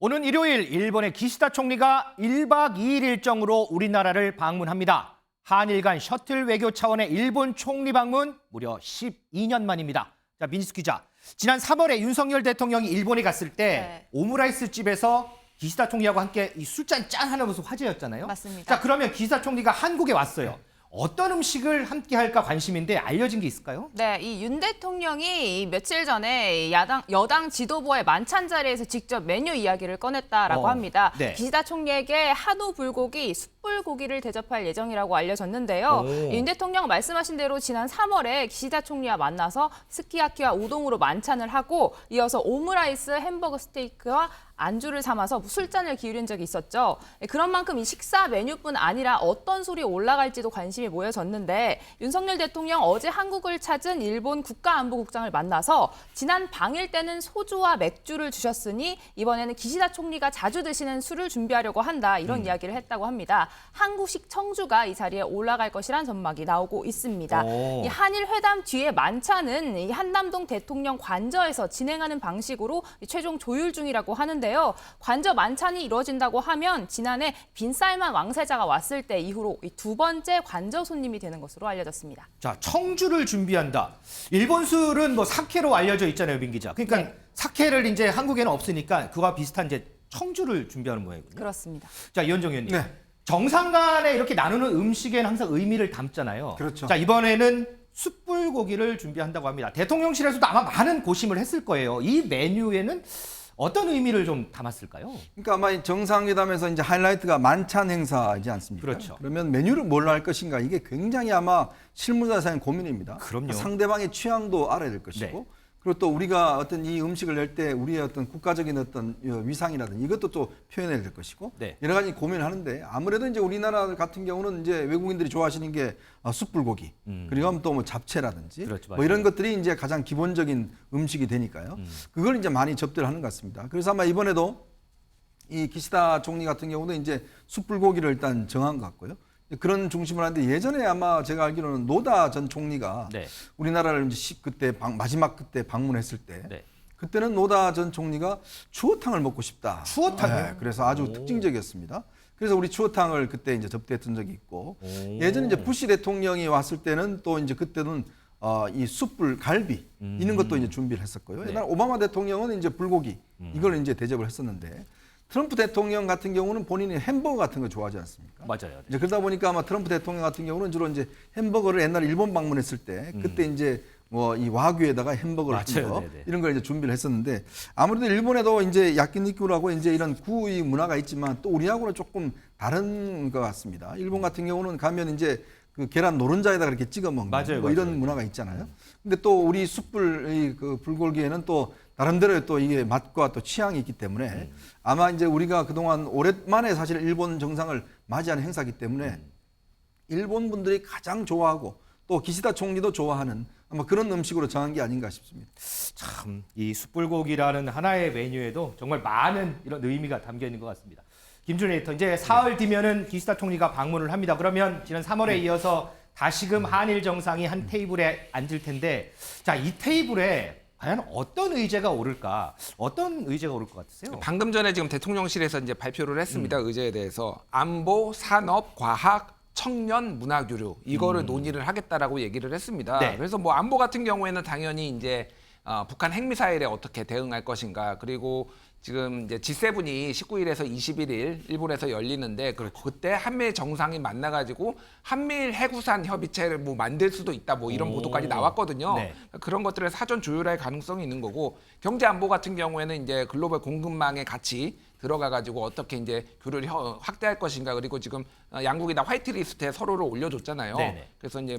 오는 일요일 일본의 기시다 총리가 1박 2일 일정으로 우리나라를 방문합니다. 한일 간 셔틀 외교 차원의 일본 총리 방문 무려 12년 만입니다. 자, 민수 기자. 지난 3월에 윤석열 대통령이 일본에 갔을 때 오므라이스 집에서 기시다 총리하고 함께 이 술잔 짠 하면서 화제였잖아요. 맞습니다. 자, 그러면 기시다 총리가 한국에 왔어요. 어떤 음식을 함께 할까 관심인데 알려진 게 있을까요? 네, 이 윤 대통령이 며칠 전에 여당 지도부의 만찬 자리에서 직접 메뉴 이야기를 꺼냈다라고 합니다. 네. 기시다 총리에게 한우 불고기, 숯불고기를 대접할 예정이라고 알려졌는데요. 윤 대통령 말씀하신 대로 지난 3월에 기시다 총리와 만나서 스키야키와 우동으로 만찬을 하고 이어서 오므라이스, 햄버거 스테이크와 안주를 삼아서 술잔을 기울인 적이 있었죠. 그런 만큼 이 식사 메뉴뿐 아니라 어떤 술이 올라갈지도 관심이 모여졌는데 윤석열 대통령 어제 한국을 찾은 일본 국가안보국장을 만나서 지난 방일 때는 소주와 맥주를 주셨으니 이번에는 기시다 총리가 자주 드시는 술을 준비하려고 한다. 이런 이야기를 했다고 합니다. 한국식 청주가 이 자리에 올라갈 것이란 전망이 나오고 있습니다. 이 한일 회담 뒤에 만찬은 이 한남동 대통령 관저에서 진행하는 방식으로 최종 조율 중이라고 하는데요. 관저 만찬이 이루어진다고 하면 지난해 빈살만 왕세자가 왔을 때 이후로 두 번째 관저 손님이 되는 것으로 알려졌습니다. 자, 청주를 준비한다. 일본 술은 뭐 사케로 알려져 있잖아요, 민 기자. 그러니까 네. 사케를 이제 한국에는 없으니까 그와 비슷한 이제 청주를 준비하는 모양이군요. 그렇습니다. 자, 이현정 의원님. 네. 정상 간에 이렇게 나누는 음식에는 항상 의미를 담잖아요. 그렇죠. 자, 이번에는 숯불고기를 준비한다고 합니다. 대통령실에서도 아마 많은 고심을 했을 거예요. 이 메뉴에는 어떤 의미를 좀 담았을까요? 그러니까 아마 이 정상회담에서 이제 하이라이트가 만찬 행사이지 않습니까? 그렇죠. 그러면 메뉴를 뭘로 할 것인가 이게 굉장히 아마 실무자사의 고민입니다. 그럼요. 상대방의 취향도 알아야 될 것이고 네. 그리고 또 우리가 어떤 이 음식을 낼 때 우리의 어떤 국가적인 어떤 위상이라든지 이것도 또 표현해야 될 것이고 네. 여러 가지 고민을 하는데 아무래도 이제 우리나라 같은 경우는 이제 외국인들이 좋아하시는 게 숯불고기 그리고 또 뭐 잡채라든지 그렇죠, 뭐 맞아요. 이런 것들이 이제 가장 기본적인 음식이 되니까요. 그걸 이제 많이 접대를 하는 것 같습니다. 그래서 아마 이번에도 이 기시다 총리 같은 경우는 이제 숯불고기를 일단 정한 것 같고요. 그런 중심을 하는데 예전에 아마 제가 알기로는 노다 전 총리가 네. 우리나라를 이제 그때 마지막 그때 방문했을 때 네. 그때는 노다 전 총리가 추어탕을 먹고 싶다. 추어탕이요? 네, 그래서 아주 특징적이었습니다. 그래서 우리 추어탕을 그때 이제 접대했던 적이 있고 예전에 이제 부시 대통령이 왔을 때는 또 이제 그때는 이 숯불 갈비 이런 것도 이제 준비를 했었고요. 네. 옛날 오바마 대통령은 이제 불고기 이걸 이제 대접을 했었는데 트럼프 대통령 같은 경우는 본인이 햄버거 같은 거 좋아하지 않습니까? 맞아요. 네. 이제 그러다 보니까 아마 트럼프 대통령 같은 경우는 주로 이제 햄버거를 옛날에 일본 방문했을 때 그때 이제 뭐 이 와규에다가 햄버거를 맞아요. 거 네네. 이런 걸 이제 준비를 했었는데 아무래도 일본에도 이제 야끼니쿠라고 이제 이런 구이 문화가 있지만 또 우리하고는 조금 다른 것 같습니다. 일본 같은 경우는 가면 이제 그 계란 노른자에다가 이렇게 찍어 먹는 맞아요, 뭐 이런 맞아요. 문화가 있잖아요. 근데 또 우리 숯불 그 불고기에는 또 나름대로 또 이게 맛과 또 취향이 있기 때문에 아마 이제 우리가 그동안 오랜만에 사실 일본 정상을 맞이하는 행사이기 때문에 일본 분들이 가장 좋아하고 또 기시다 총리도 좋아하는 아마 그런 음식으로 정한 게 아닌가 싶습니다. 참, 이 숯불고기라는 하나의 메뉴에도 정말 많은 이런 의미가 담겨 있는 것 같습니다. 김준 에디터, 이제 사흘 뒤면은 기시다 총리가 방문을 합니다. 그러면 지난 3월에 이어서 다시금 한일 정상이 한 테이블에 앉을 텐데, 자, 이 테이블에 과연 어떤 의제가 오를까? 어떤 의제가 오를 것 같으세요? 방금 전에 지금 대통령실에서 이제 발표를 했습니다. 의제에 대해서 안보, 산업, 과학, 청년, 문화 교류 이거를 논의를 하겠다라고 얘기를 했습니다. 네. 그래서 뭐 안보 같은 경우에는 당연히 이제 북한 핵미사일에 어떻게 대응할 것인가 그리고 지금 이제 G7이 19일에서 21일 일본에서 열리는데 그때 한미일 정상이 만나가지고 한미일 해구산 협의체를 뭐 만들 수도 있다 뭐 이런 보도까지 나왔거든요. 네. 그런 것들을 사전 조율할 가능성이 있는 거고 경제 안보 같은 경우에는 이제 글로벌 공급망에 같이 들어가가지고 어떻게 이제 교류를 확대할 것인가 그리고 지금 양국이 다 화이트리스트에 서로를 올려줬잖아요. 네네. 그래서 이제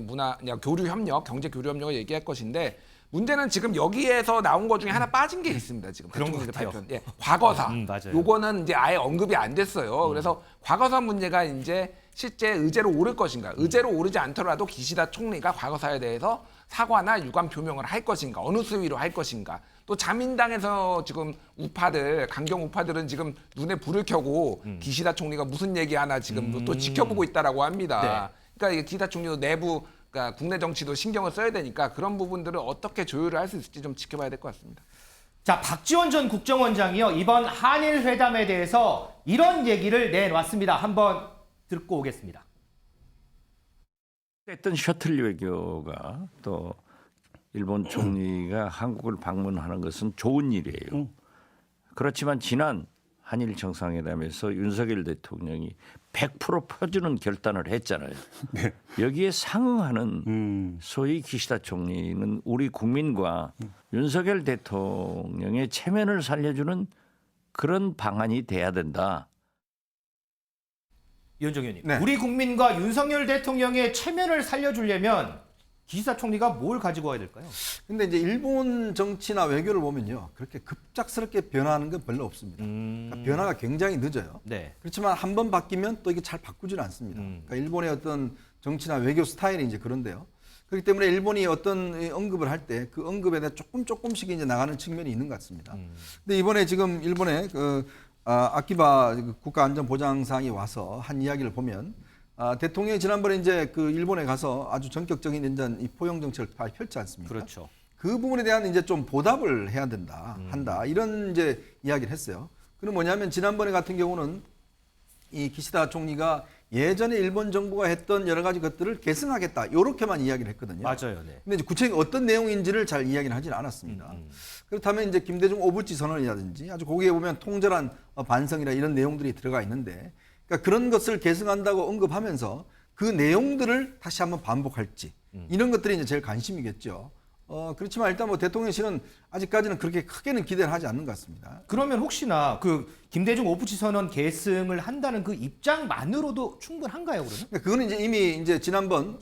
교류 협력, 경제 교류 협력을 얘기할 것인데. 문제는 지금 여기에서 나온 것 중에 하나 빠진 게 있습니다. 지금 그런 것 대통령실 같아요. 발표. 예, 과거사. 맞아요. 요거는 이제 아예 언급이 안 됐어요. 그래서 과거사 문제가 이제 실제 의제로 오를 것인가. 의제로 오르지 않더라도 기시다 총리가 과거사에 대해서 사과나 유감 표명을 할 것인가. 어느 수위로 할 것인가. 또 자민당에서 지금 우파들, 강경 우파들은 지금 눈에 불을 켜고 기시다 총리가 무슨 얘기하나 지금 또 지켜보고 있다라고 합니다. 그러니까 이 기시다 총리도 내부 그러니까 국내 정치도 신경을 써야 되니까 그런 부분들을 어떻게 조율을 할 수 있을지 좀 지켜봐야 될 것 같습니다. 자, 박지원 전 국정원장이요. 이번 한일 회담에 대해서 이런 얘기를 내놨습니다. 한번 듣고 오겠습니다. 했던 셔틀 외교가 또 일본 총리가 한국을 방문하는 것은 좋은 일이에요. 그렇지만 지난 한일 정상회담에서 윤석열 대통령이 100% 퍼주는 결단을 했잖아요. 네. 여기에 상응하는 소위 기시다 총리는 우리 국민과 윤석열 대통령의 체면을 살려주는 그런 방안이 돼야 된다. 이현정 의원님, 네. 우리 국민과 윤석열 대통령의 체면을 살려주려면 기시다 총리가 뭘 가지고 와야 될까요? 근데 이제 일본 정치나 외교를 보면요. 그렇게 급작스럽게 변화하는 건 별로 없습니다. 그러니까 변화가 굉장히 늦어요. 네. 그렇지만 한 번 바뀌면 또 이게 잘 바꾸지는 않습니다. 그러니까 일본의 어떤 정치나 외교 스타일이 이제 그런데요. 그렇기 때문에 일본이 어떤 언급을 할 때 그 언급에 대해 조금씩 이제 나가는 측면이 있는 것 같습니다. 근데 이번에 지금 일본의 아키바 국가안전보장상이 와서 한 이야기를 보면 대통령이 지난번에 이제 그 일본에 가서 아주 전격적인 인전 이 포용 정책을 펼지 않습니까? 그렇죠. 그 부분에 대한 이제 좀 보답을 해야 한다. 이런 이제 이야기를 했어요. 그는 뭐냐면 지난번에 같은 경우는 이 기시다 총리가 예전에 일본 정부가 했던 여러 가지 것들을 계승하겠다. 이렇게만 이야기를 했거든요. 맞아요. 네. 근데 이제 구체적인 어떤 내용인지를 잘 이야기를 하지는 않았습니다. 그렇다면 이제 김대중 오부치 선언이라든지 아주 거기에 보면 통절한 반성이나 이런 내용들이 들어가 있는데 그러니까 그런 것을 계승한다고 언급하면서 그 내용들을 다시 한번 반복할지 이런 것들이 이제 제일 관심이겠죠. 그렇지만 일단 뭐 대통령실은 아직까지는 그렇게 크게는 기대를 하지 않는 것 같습니다. 그러면 혹시나 그 김대중 오부치 선언 계승을 한다는 그 입장만으로도 충분한가요, 그러면? 그러니까 그거는 이제 이미 이제 지난번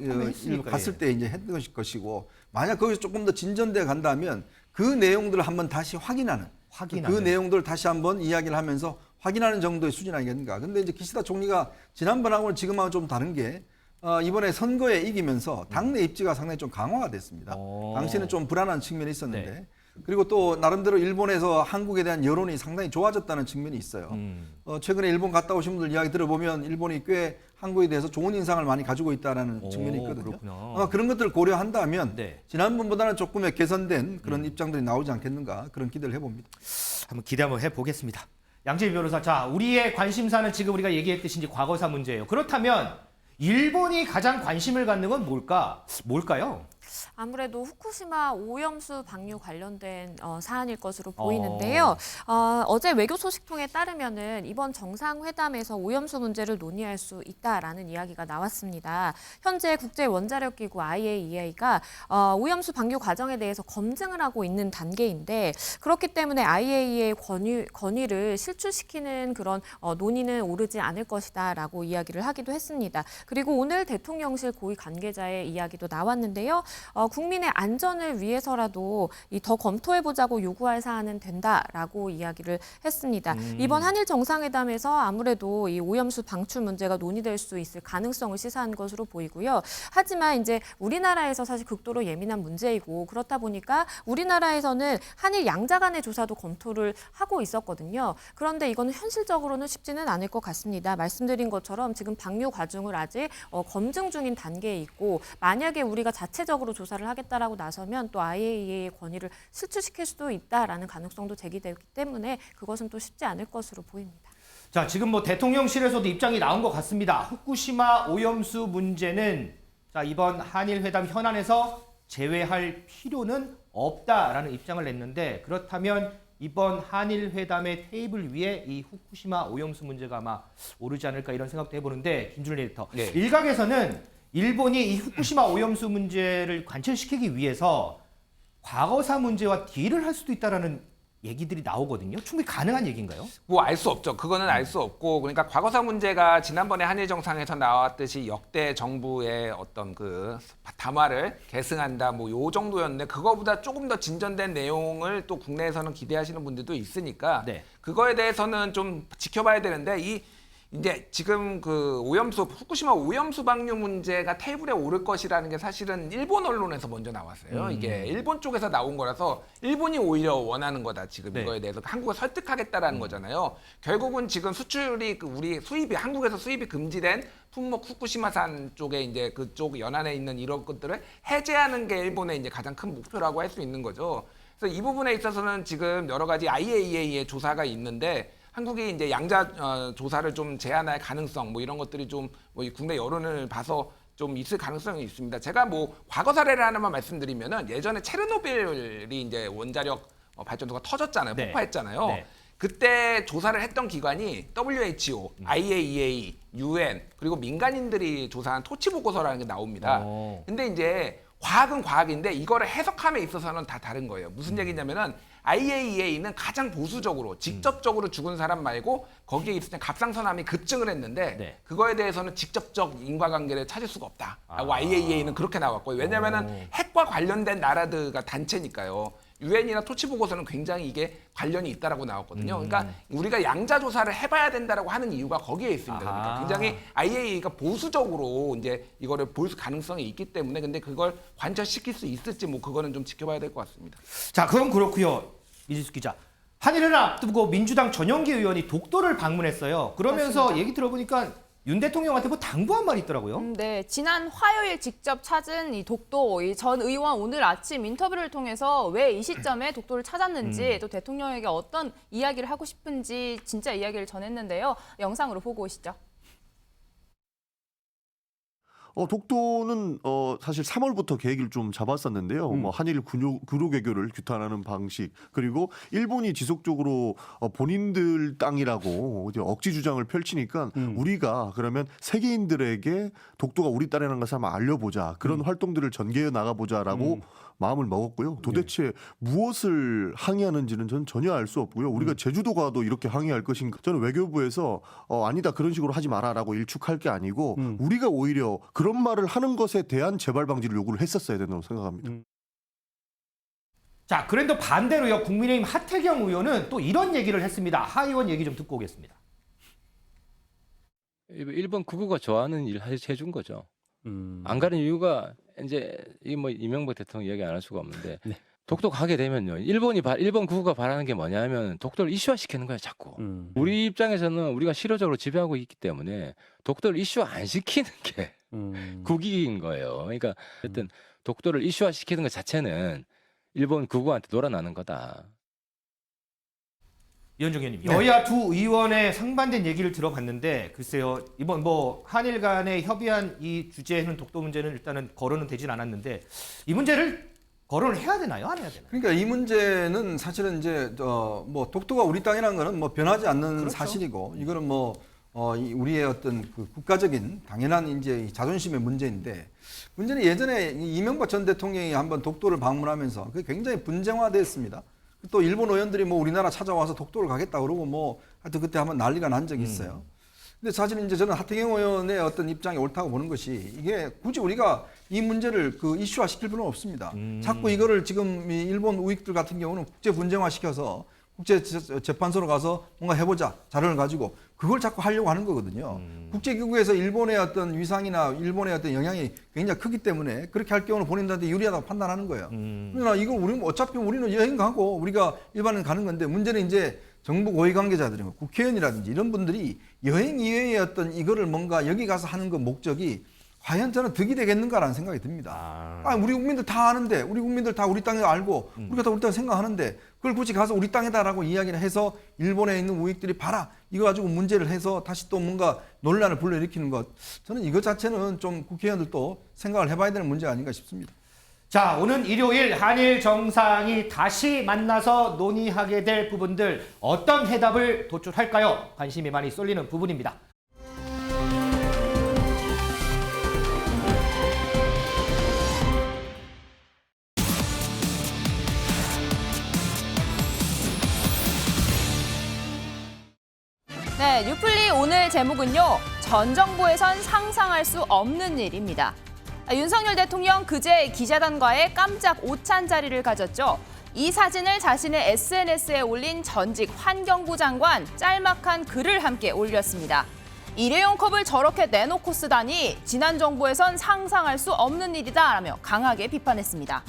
했으니까, 갔을 예. 때 이제 했던 것이고 만약 거기서 조금 더 진전돼 간다면 그 내용들을 한번 다시 확인하는 그 내용들을 다시 한번 이야기를 하면서 확인하는 정도의 수준 아니겠는가. 근데 이제 기시다 총리가 지난번하고는 지금하고 좀 다른 게 이번에 선거에 이기면서 당내 입지가 상당히 좀 강화가 됐습니다. 당시에는 좀 불안한 측면이 있었는데 네. 그리고 또 나름대로 일본에서 한국에 대한 여론이 상당히 좋아졌다는 측면이 있어요. 최근에 일본 갔다 오신 분들 이야기 들어보면 일본이 꽤 한국에 대해서 좋은 인상을 많이 가지고 있다는 측면이 있거든요. 그렇구나. 아마 그런 것들을 고려한다면 네. 지난번보다는 조금의 개선된 그런 입장들이 나오지 않겠는가 그런 기대를 해봅니다. 한번 기대 한번 해보겠습니다. 양재희 변호사, 자, 우리의 관심사는 지금 우리가 얘기했듯이 이제 과거사 문제예요. 그렇다면 일본이 가장 관심을 갖는 건 뭘까요? 아무래도 후쿠시마 오염수 방류 관련된 사안일 것으로 보이는데요. 어제 외교 소식통에 따르면은 이번 정상회담에서 오염수 문제를 논의할 수 있다라는 이야기가 나왔습니다. 현재 국제원자력기구 IAEA가 오염수 방류 과정에 대해서 검증을 하고 있는 단계인데 그렇기 때문에 IAEA의 권위를 실추시키는 그런 논의는 오르지 않을 것이다라고 이야기를 하기도 했습니다. 그리고 오늘 대통령실 고위 관계자의 이야기도 나왔는데요. 국민의 안전을 위해서라도 더 검토해보자고 요구할 사안은 된다라고 이야기를 했습니다. 이번 한일 정상회담에서 아무래도 이 오염수 방출 문제가 논의될 수 있을 가능성을 시사한 것으로 보이고요. 하지만 이제 우리나라에서 사실 극도로 예민한 문제이고 그렇다 보니까 우리나라에서는 한일 양자 간의 조사도 검토를 하고 있었거든요. 그런데 이거는 현실적으로는 쉽지는 않을 것 같습니다. 말씀드린 것처럼 지금 방류 과정을 아직 검증 중인 단계에 있고 만약에 우리가 자체적으로 조사를 하겠다라고 나서면 또 IAEA의 권위를 실추시킬 수도 있다라는 가능성도 제기되기 때문에 그것은 또 쉽지 않을 것으로 보입니다. 자, 지금 뭐 대통령실에서도 입장이 나온 것 같습니다. 후쿠시마 오염수 문제는 자, 이번 한일 회담 현안에서 제외할 필요는 없다라는 입장을 냈는데 그렇다면 이번 한일 회담의 테이블 위에 이 후쿠시마 오염수 문제가 아마 오르지 않을까 이런 생각도 해보는데 김준일 에디터, 네. 일각에서는 일본이 이 후쿠시마 오염수 문제를 관철시키기 위해서 과거사 문제와 딜을 할 수도 있다라는 얘기들이 나오거든요. 충분히 가능한 얘기인가요? 뭐 알 수 없죠. 그거는 알 수 없고 그러니까 과거사 문제가 지난번에 한일 정상에서 나왔듯이 역대 정부의 어떤 그 담화를 계승한다 뭐 요 정도였는데 그거보다 조금 더 진전된 내용을 또 국내에서는 기대하시는 분들도 있으니까 네. 그거에 대해서는 좀 지켜봐야 되는데 이제 지금 그 후쿠시마 오염수 방류 문제가 테이블에 오를 것이라는 게 사실은 일본 언론에서 먼저 나왔어요. 이게 일본 쪽에서 나온 거라서 일본이 오히려 원하는 거다. 지금 네. 이거에 대해서 한국을 설득하겠다라는 거잖아요. 결국은 지금 수출이 우리 수입이 한국에서 수입이 금지된 품목 후쿠시마산 쪽에 이제 그쪽 연안에 있는 이런 것들을 해제하는 게 일본의 이제 가장 큰 목표라고 할 수 있는 거죠. 그래서 이 부분에 있어서는 지금 여러 가지 IAEA의 조사가 있는데 한국이 이제 양자 조사를 좀 제한할 가능성 뭐 이런 것들이 좀 뭐 국내 여론을 봐서 좀 있을 가능성이 있습니다. 제가 뭐 과거 사례를 하나만 말씀드리면은 예전에 체르노빌이 이제 원자력 발전소가 터졌잖아요. 네. 폭파했잖아요. 네. 그때 조사를 했던 기관이 WHO, IAEA, UN 그리고 민간인들이 조사한 토치 보고서라는 게 나옵니다. 근데 이제 과학은 과학인데 이거를 해석함에 있어서는 다 다른 거예요. 무슨 얘기냐면은 IAEA는 가장 보수적으로 직접적으로 죽은 사람 말고 거기에 있을 갑상선암이 급증을 했는데 네. 그거에 대해서는 직접적 인과관계를 찾을 수가 없다라고 IAEA는 그렇게 나왔고요. 왜냐하면은 핵과 관련된 나라들과 단체니까요. 유엔이나 토치 보고서는 굉장히 이게 관련이 있다라고 나왔거든요. 그러니까 우리가 양자 조사를 해봐야 된다라고 하는 이유가 거기에 있습니다. 그러니까 아하. 굉장히 IAEA가 보수적으로 이제 이거를 볼 가능성이 있기 때문에 근데 그걸 관철시킬 수 있을지 뭐 그거는 좀 지켜봐야 될 것 같습니다. 자, 그럼 그렇고요. 이지숙 기자. 한일을 앞두고 민주당 전용기 의원이 독도를 방문했어요. 그러면서 맞습니다. 얘기 들어보니까 윤 대통령한테 뭐 당부한 말이 있더라고요. 네, 지난 화요일 직접 찾은 이 독도 이 전 의원 오늘 아침 인터뷰를 통해서 왜 이 시점에 독도를 찾았는지 또 대통령에게 어떤 이야기를 하고 싶은지 진짜 이야기를 전했는데요. 영상으로 보고 오시죠. 독도는 사실 3월부터 계획을 좀 잡았었는데요. 뭐 한일 구로 외교를 규탄하는 방식 그리고 일본이 지속적으로 본인들 땅이라고 이제 억지 주장을 펼치니까 우리가 그러면 세계인들에게 독도가 우리 땅이라는 것을 한번 알려보자 그런 활동들을 전개해 나가보자라고 마음을 먹었고요. 도대체 무엇을 항의하는지는 저는 전혀 알 수 없고요. 우리가 제주도가도 이렇게 항의할 것인가? 저는 외교부에서 아니다 그런 식으로 하지 마라라고 일축할 게 아니고 우리가 오히려 그런 말을 하는 것에 대한 재발 방지를 요구를 했었어야 된다고 생각합니다. 자, 그런데 반대로요. 국민의힘 하태경 의원은 또 이런 얘기를 했습니다. 하 의원 얘기 좀 듣고 오겠습니다. 일본 국유가 좋아하는 일 해준 거죠. 안 가는 이유가 이제 이 뭐 이명박 대통령 얘기 안 할 수가 없는데 독도 가게 되면요. 일본 국유가 바라는 게 뭐냐면 독도를 이슈화 시키는 거야 자꾸. 우리 입장에서는 우리가 실효적으로 지배하고 있기 때문에 독도를 이슈화 안 시키는 게 국익인 거예요. 그러니까 어쨌든 독도를 이슈화 시키는 것 자체는 일본 국유한테 놀아나는 거다. 이현정 의원님, 여야 두 의원의 상반된 얘기를 들어봤는데 글쎄요. 이번 뭐 한일 간에 협의한 이 주제는 독도 문제는 일단은 거론은 되진 않았는데 이 문제를 거론을 해야 되나요? 안 해야 되나요? 그러니까 이 문제는 사실은 이제 뭐 독도가 우리 땅이라는 거는 뭐 변하지 않는 그렇죠. 사실이고 이거는 뭐 우리의 어떤 그 국가적인 당연한 이제 이 자존심의 문제인데 문제는 예전에 이명박 전 대통령이 한번 독도를 방문하면서 그게 굉장히 분쟁화됐습니다. 또 일본 의원들이 뭐 우리나라 찾아와서 독도를 가겠다 그러고 뭐 하여튼 그때 한번 난리가 난 적이 있어요. 근데 사실 이제 저는 하태경 의원의 어떤 입장이 옳다고 보는 것이 이게 굳이 우리가 이 문제를 그 이슈화 시킬 필요는 없습니다. 자꾸 이거를 지금 이 일본 우익들 같은 경우는 국제 분쟁화 시켜서 국제 재판소로 가서 뭔가 해보자 자료를 가지고 그걸 자꾸 하려고 하는 거거든요. 국제기구에서 일본의 어떤 위상이나 일본의 어떤 영향이 굉장히 크기 때문에 그렇게 할 경우는 본인들한테 유리하다고 판단하는 거예요. 그러나 이걸 우리는 어차피 우리는 여행 가고 우리가 일반은 가는 건데 문제는 이제 정부 고위 관계자들이 국회의원이라든지 이런 분들이 여행 이외의 어떤 이거를 뭔가 여기 가서 하는 그 목적이 과연 저는 득이 되겠는가라는 생각이 듭니다. 우리 국민들 다 아는데 우리 국민들 다 우리 땅에 알고 우리가 다 우리 땅 생각하는데 그걸 굳이 가서 우리 땅이다라고 이야기를 해서 일본에 있는 우익들이 봐라 이거 가지고 문제를 해서 다시 또 뭔가 논란을 불러일으키는 것 저는 이것 자체는 좀 국회의원들도 생각을 해봐야 되는 문제가 아닌가 싶습니다. 자, 오는 일요일 한일 정상이 다시 만나서 논의하게 될 부분들 어떤 해답을 도출할까요? 관심이 많이 쏠리는 부분입니다. 네, 뉴플리 오늘 제목은요. 전 정부에선 상상할 수 없는 일입니다. 윤석열 대통령 그제 기자단과의 깜짝 오찬 자리를 가졌죠. 이 사진을 자신의 SNS에 올린 전직 환경부 장관 짤막한 글을 함께 올렸습니다. 일회용 컵을 저렇게 내놓고 쓰다니 지난 정부에선 상상할 수 없는 일이다라며 강하게 비판했습니다.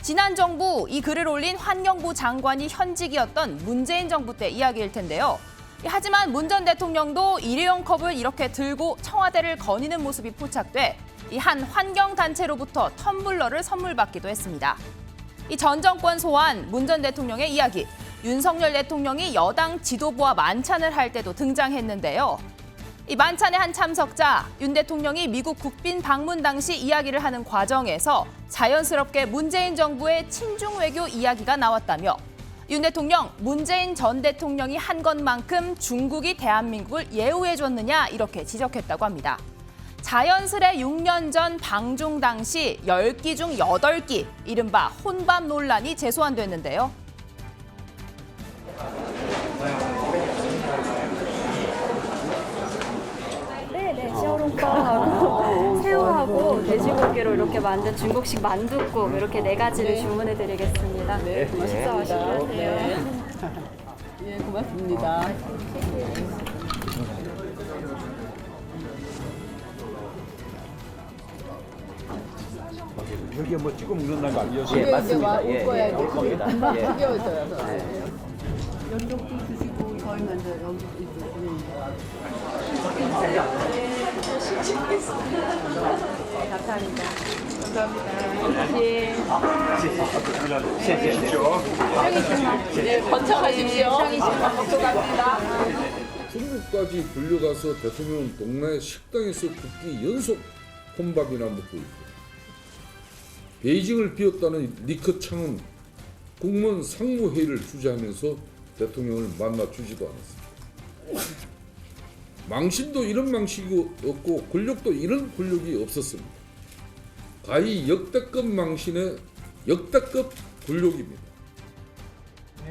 지난 정부 이 글을 올린 환경부 장관이 현직이었던 문재인 정부 때 이야기일 텐데요. 하지만 문 전 대통령도 일회용 컵을 이렇게 들고 청와대를 거니는 모습이 포착돼 이 한 환경단체로부터 텀블러를 선물 받기도 했습니다. 이 전 정권 소환 문 전 대통령의 이야기, 윤석열 대통령이 여당 지도부와 만찬을 할 때도 등장했는데요. 이 만찬의 한 참석자, 윤 대통령이 미국 국빈 방문 당시 이야기를 하는 과정에서 자연스럽게 문재인 정부의 친중 외교 이야기가 나왔다며 윤 대통령, 문재인 전 대통령이 한 것만큼 중국이 대한민국을 예우해줬느냐 이렇게 지적했다고 합니다. 자연스레 6년 전 방중 당시 10기 중 8기, 이른바 혼밥 논란이 재소환됐는데요. 네, 샤오롱바오하고 새우하고 돼지고기로 이렇게 만든 중국식 만둣국 이렇게 4가지를 주문해 드리겠습니다. 네, 식사하시고요. 예, 고맙습니다. 여기에 뭐 찍어 먹는다는 거 아니었어요? 예, 맞습니다. 올 거야. 올 겁니다. 금방 튀겨져서. 연lok도 드시고 저희 먼저 여기 감사합니다. 네, 번창하십시오. 중국까지 불려가서 대통령 동네 식당에서 9끼 연속 혼밥이나 먹고 있고 베이징을 비웠다는 리커창은 국무원 상무회의를 주재하면서 대통령을 만나주지도 않았습니다. 망신도 이런 망신이 없고 권력도 이런 권력이 없었습니다. 가히 역대급 망신의 역대급 권력입니다.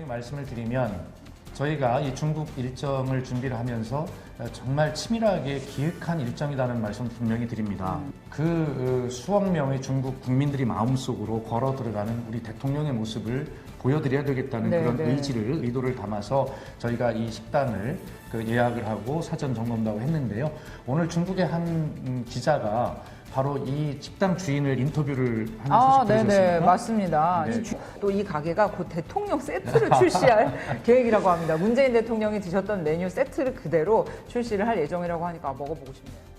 말씀을 드리면 저희가 이 중국 일정을 준비를 하면서 정말 치밀하게 기획한 일정이라는 말씀 분명히 드립니다. 그 수억 명의 중국 국민들이 마음속으로 걸어 들어가는 우리 대통령의 모습을 보여드려야 되겠다는 그런 의도를 담아서 저희가 이 식단을 예약을 하고 사전 점검도 하고 했는데요. 오늘 중국의 한 기자가 바로 이 식당 주인을 인터뷰를 하는 소식 들으셨습니까? 네네, 맞습니다. 네. 또 이 가게가 곧 대통령 세트를 출시할 계획이라고 합니다. 문재인 대통령이 드셨던 메뉴 세트를 그대로 출시를 할 예정이라고 하니까 먹어보고 싶네요.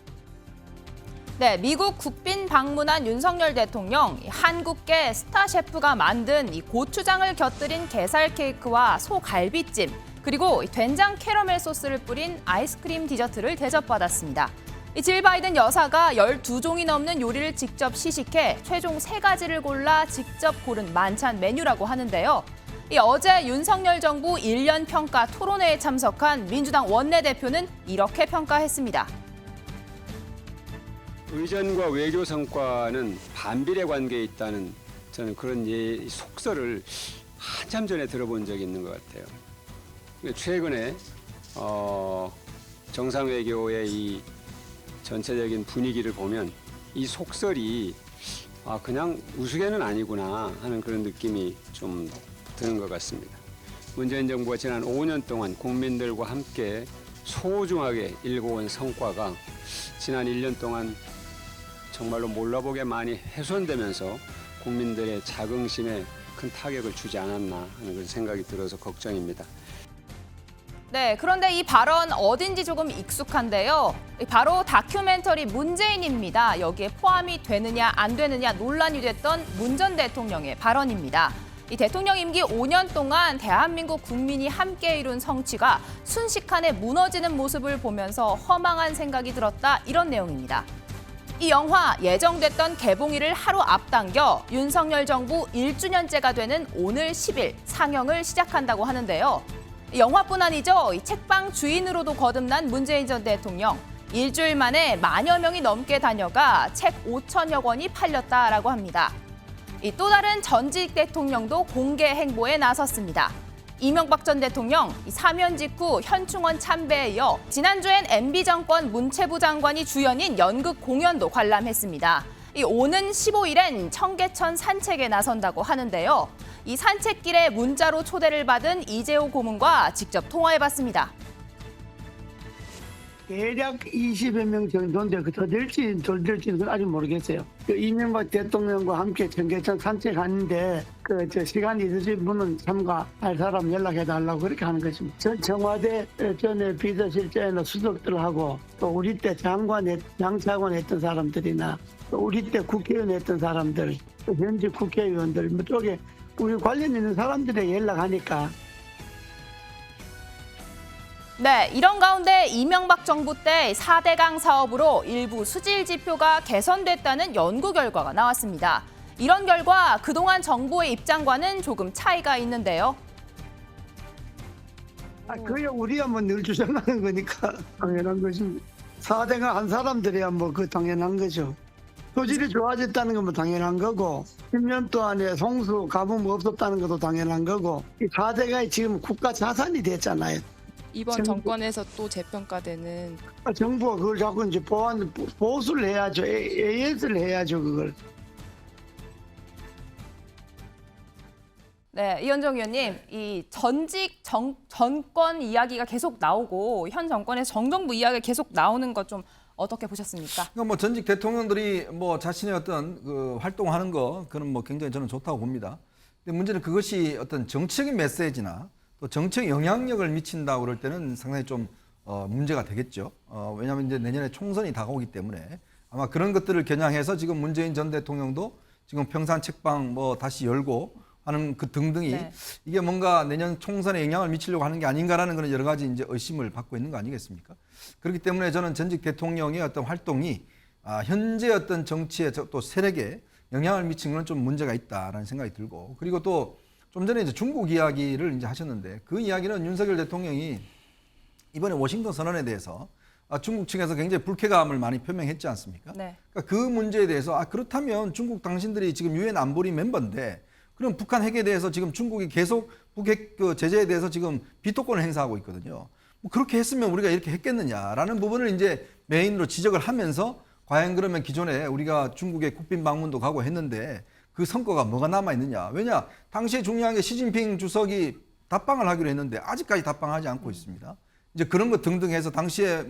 네, 미국 국빈 방문한 윤석열 대통령, 한국계 스타 셰프가 만든 이 고추장을 곁들인 게살 케이크와 소갈비찜, 그리고 된장 캐러멜 소스를 뿌린 아이스크림 디저트를 대접받았습니다. 질 바이든 여사가 12종이 넘는 요리를 직접 시식해 최종 3가지를 골라 직접 고른 만찬 메뉴라고 하는데요. 어제 윤석열 정부 1년 평가 토론회에 참석한 민주당 원내대표는 이렇게 평가했습니다. 의전과 외교 성과는 반비례 관계에 있다는 저는 그런 속설을 한참 전에 들어본 적이 있는 것 같아요. 최근에 정상외교의 이 전체적인 분위기를 보면 이 속설이 그냥 우스개는 아니구나 하는 그런 느낌이 좀 드는 것 같습니다. 문재인 정부가 지난 5년 동안 국민들과 함께 소중하게 일궈온 성과가 지난 1년 동안 정말로 몰라보게 많이 훼손되면서 국민들의 자긍심에 큰 타격을 주지 않았나 하는 그런 생각이 들어서 걱정입니다. 네, 그런데 이 발언 어딘지 조금 익숙한데요. 바로 다큐멘터리 문재인입니다. 여기에 포함이 되느냐 안 되느냐 논란이 됐던 문 전 대통령의 발언입니다. 이 대통령 임기 5년 동안 대한민국 국민이 함께 이룬 성취가 순식간에 무너지는 모습을 보면서 허망한 생각이 들었다, 이런 내용입니다. 이 영화 예정됐던 개봉일을 하루 앞당겨 윤석열 정부 1주년째가 되는 오늘 10일 상영을 시작한다고 하는데요. 영화뿐 아니죠. 이 책방 주인으로도 거듭난 문재인 전 대통령. 일주일 만에 만여 명이 넘게 다녀가 책 5천여 권이 팔렸다라고 합니다. 또 다른 전직 대통령도 공개 행보에 나섰습니다. 이명박 전 대통령 사면 직후 현충원 참배에 이어 지난주엔 MB 정권 문체부 장관이 주연인 연극 공연도 관람했습니다. 오는 15일엔 청계천 산책에 나선다고 하는데요. 이 산책길에 문자로 초대를 받은 이재호 고문과 직접 통화해봤습니다. 대략 20여 명 정도인데 더 될지 덜 될지는 아직 모르겠어요. 이명박 대통령과 함께 청계천 산책하는데 저 시간이 있으신 분은 참가할 사람 연락해달라고 그렇게 하는 것입니다. 전 청와대 전에 비서실장이나 수석들하고 또 우리 때 장차관 했던 사람들이나 또 우리 때 국회의원 했던 사람들, 또 현직 국회의원들 쪽에 우리 관련 있는 사람들에게 연락하니까. 네, 이런 가운데 이명박 정부 때 4대강 사업으로 일부 수질 지표가 개선됐다는 연구 결과가 나왔습니다. 이런 결과 그동안 정부의 입장과는 조금 차이가 있는데요. 그야 우리야 뭐 늘 주장하는 거니까 당연한 거지. 4대강 한 사람들이야 뭐 그 당연한 거죠. 소질이 좋아졌다는 건 뭐 당연한 거고 10년 동안에 송수 가뭄 없었다는 것도 당연한 거고 이 4대강이 지금 국가 자산이 됐잖아요. 이번 정권에서 또 재평가되는 정부가 그걸 자꾸 이제 보수를 해야죠. AS를 해야죠 그걸. 네, 이현정 의원님, 이 전직 정권 이야기가 계속 나오고 현 정권에서 정정부 이야기가 계속 나오는 것 좀 어떻게 보셨습니까? 그러니까 뭐 전직 대통령들이 뭐 자신의 어떤 그 활동하는 거 그건 뭐 굉장히 저는 좋다고 봅니다. 근데 문제는 그것이 어떤 정치적인 메시지나 또 정책 영향력을 미친다고 그럴 때는 상당히 좀 문제가 되겠죠. 왜냐하면 이제 내년에 총선이 다가오기 때문에 아마 그런 것들을 겨냥해서 지금 문재인 전 대통령도 지금 평산 책방 뭐 다시 열고 하는 그 등등이 네. 이게 뭔가 내년 총선에 영향을 미치려고 하는 게 아닌가라는 그런 여러 가지 이제 의심을 받고 있는 거 아니겠습니까? 그렇기 때문에 저는 전직 대통령의 어떤 활동이 현재 어떤 정치의 또 세력에 영향을 미치는 건 좀 문제가 있다라는 생각이 들고 그리고 또 좀 전에 이제 중국 이야기를 이제 하셨는데 그 이야기는 윤석열 대통령이 이번에 워싱턴 선언에 대해서 중국 측에서 굉장히 불쾌감을 많이 표명했지 않습니까? 네. 그러니까 그 문제에 대해서 그렇다면 중국 당신들이 지금 유엔 안보리 멤버인데 그럼 북한 핵에 대해서 지금 중국이 계속 북핵 그 제재에 대해서 지금 비토권을 행사하고 있거든요. 뭐 그렇게 했으면 우리가 이렇게 했겠느냐라는 부분을 이제 메인으로 지적을 하면서 과연 그러면 기존에 우리가 중국에 국빈 방문도 가고 했는데 그 성과가 뭐가 남아 있느냐? 왜냐 당시에 중요한 게 시진핑 주석이 답방을 하기로 했는데 아직까지 답방하지 않고 있습니다. 이제 그런 것 등등 해서 당시에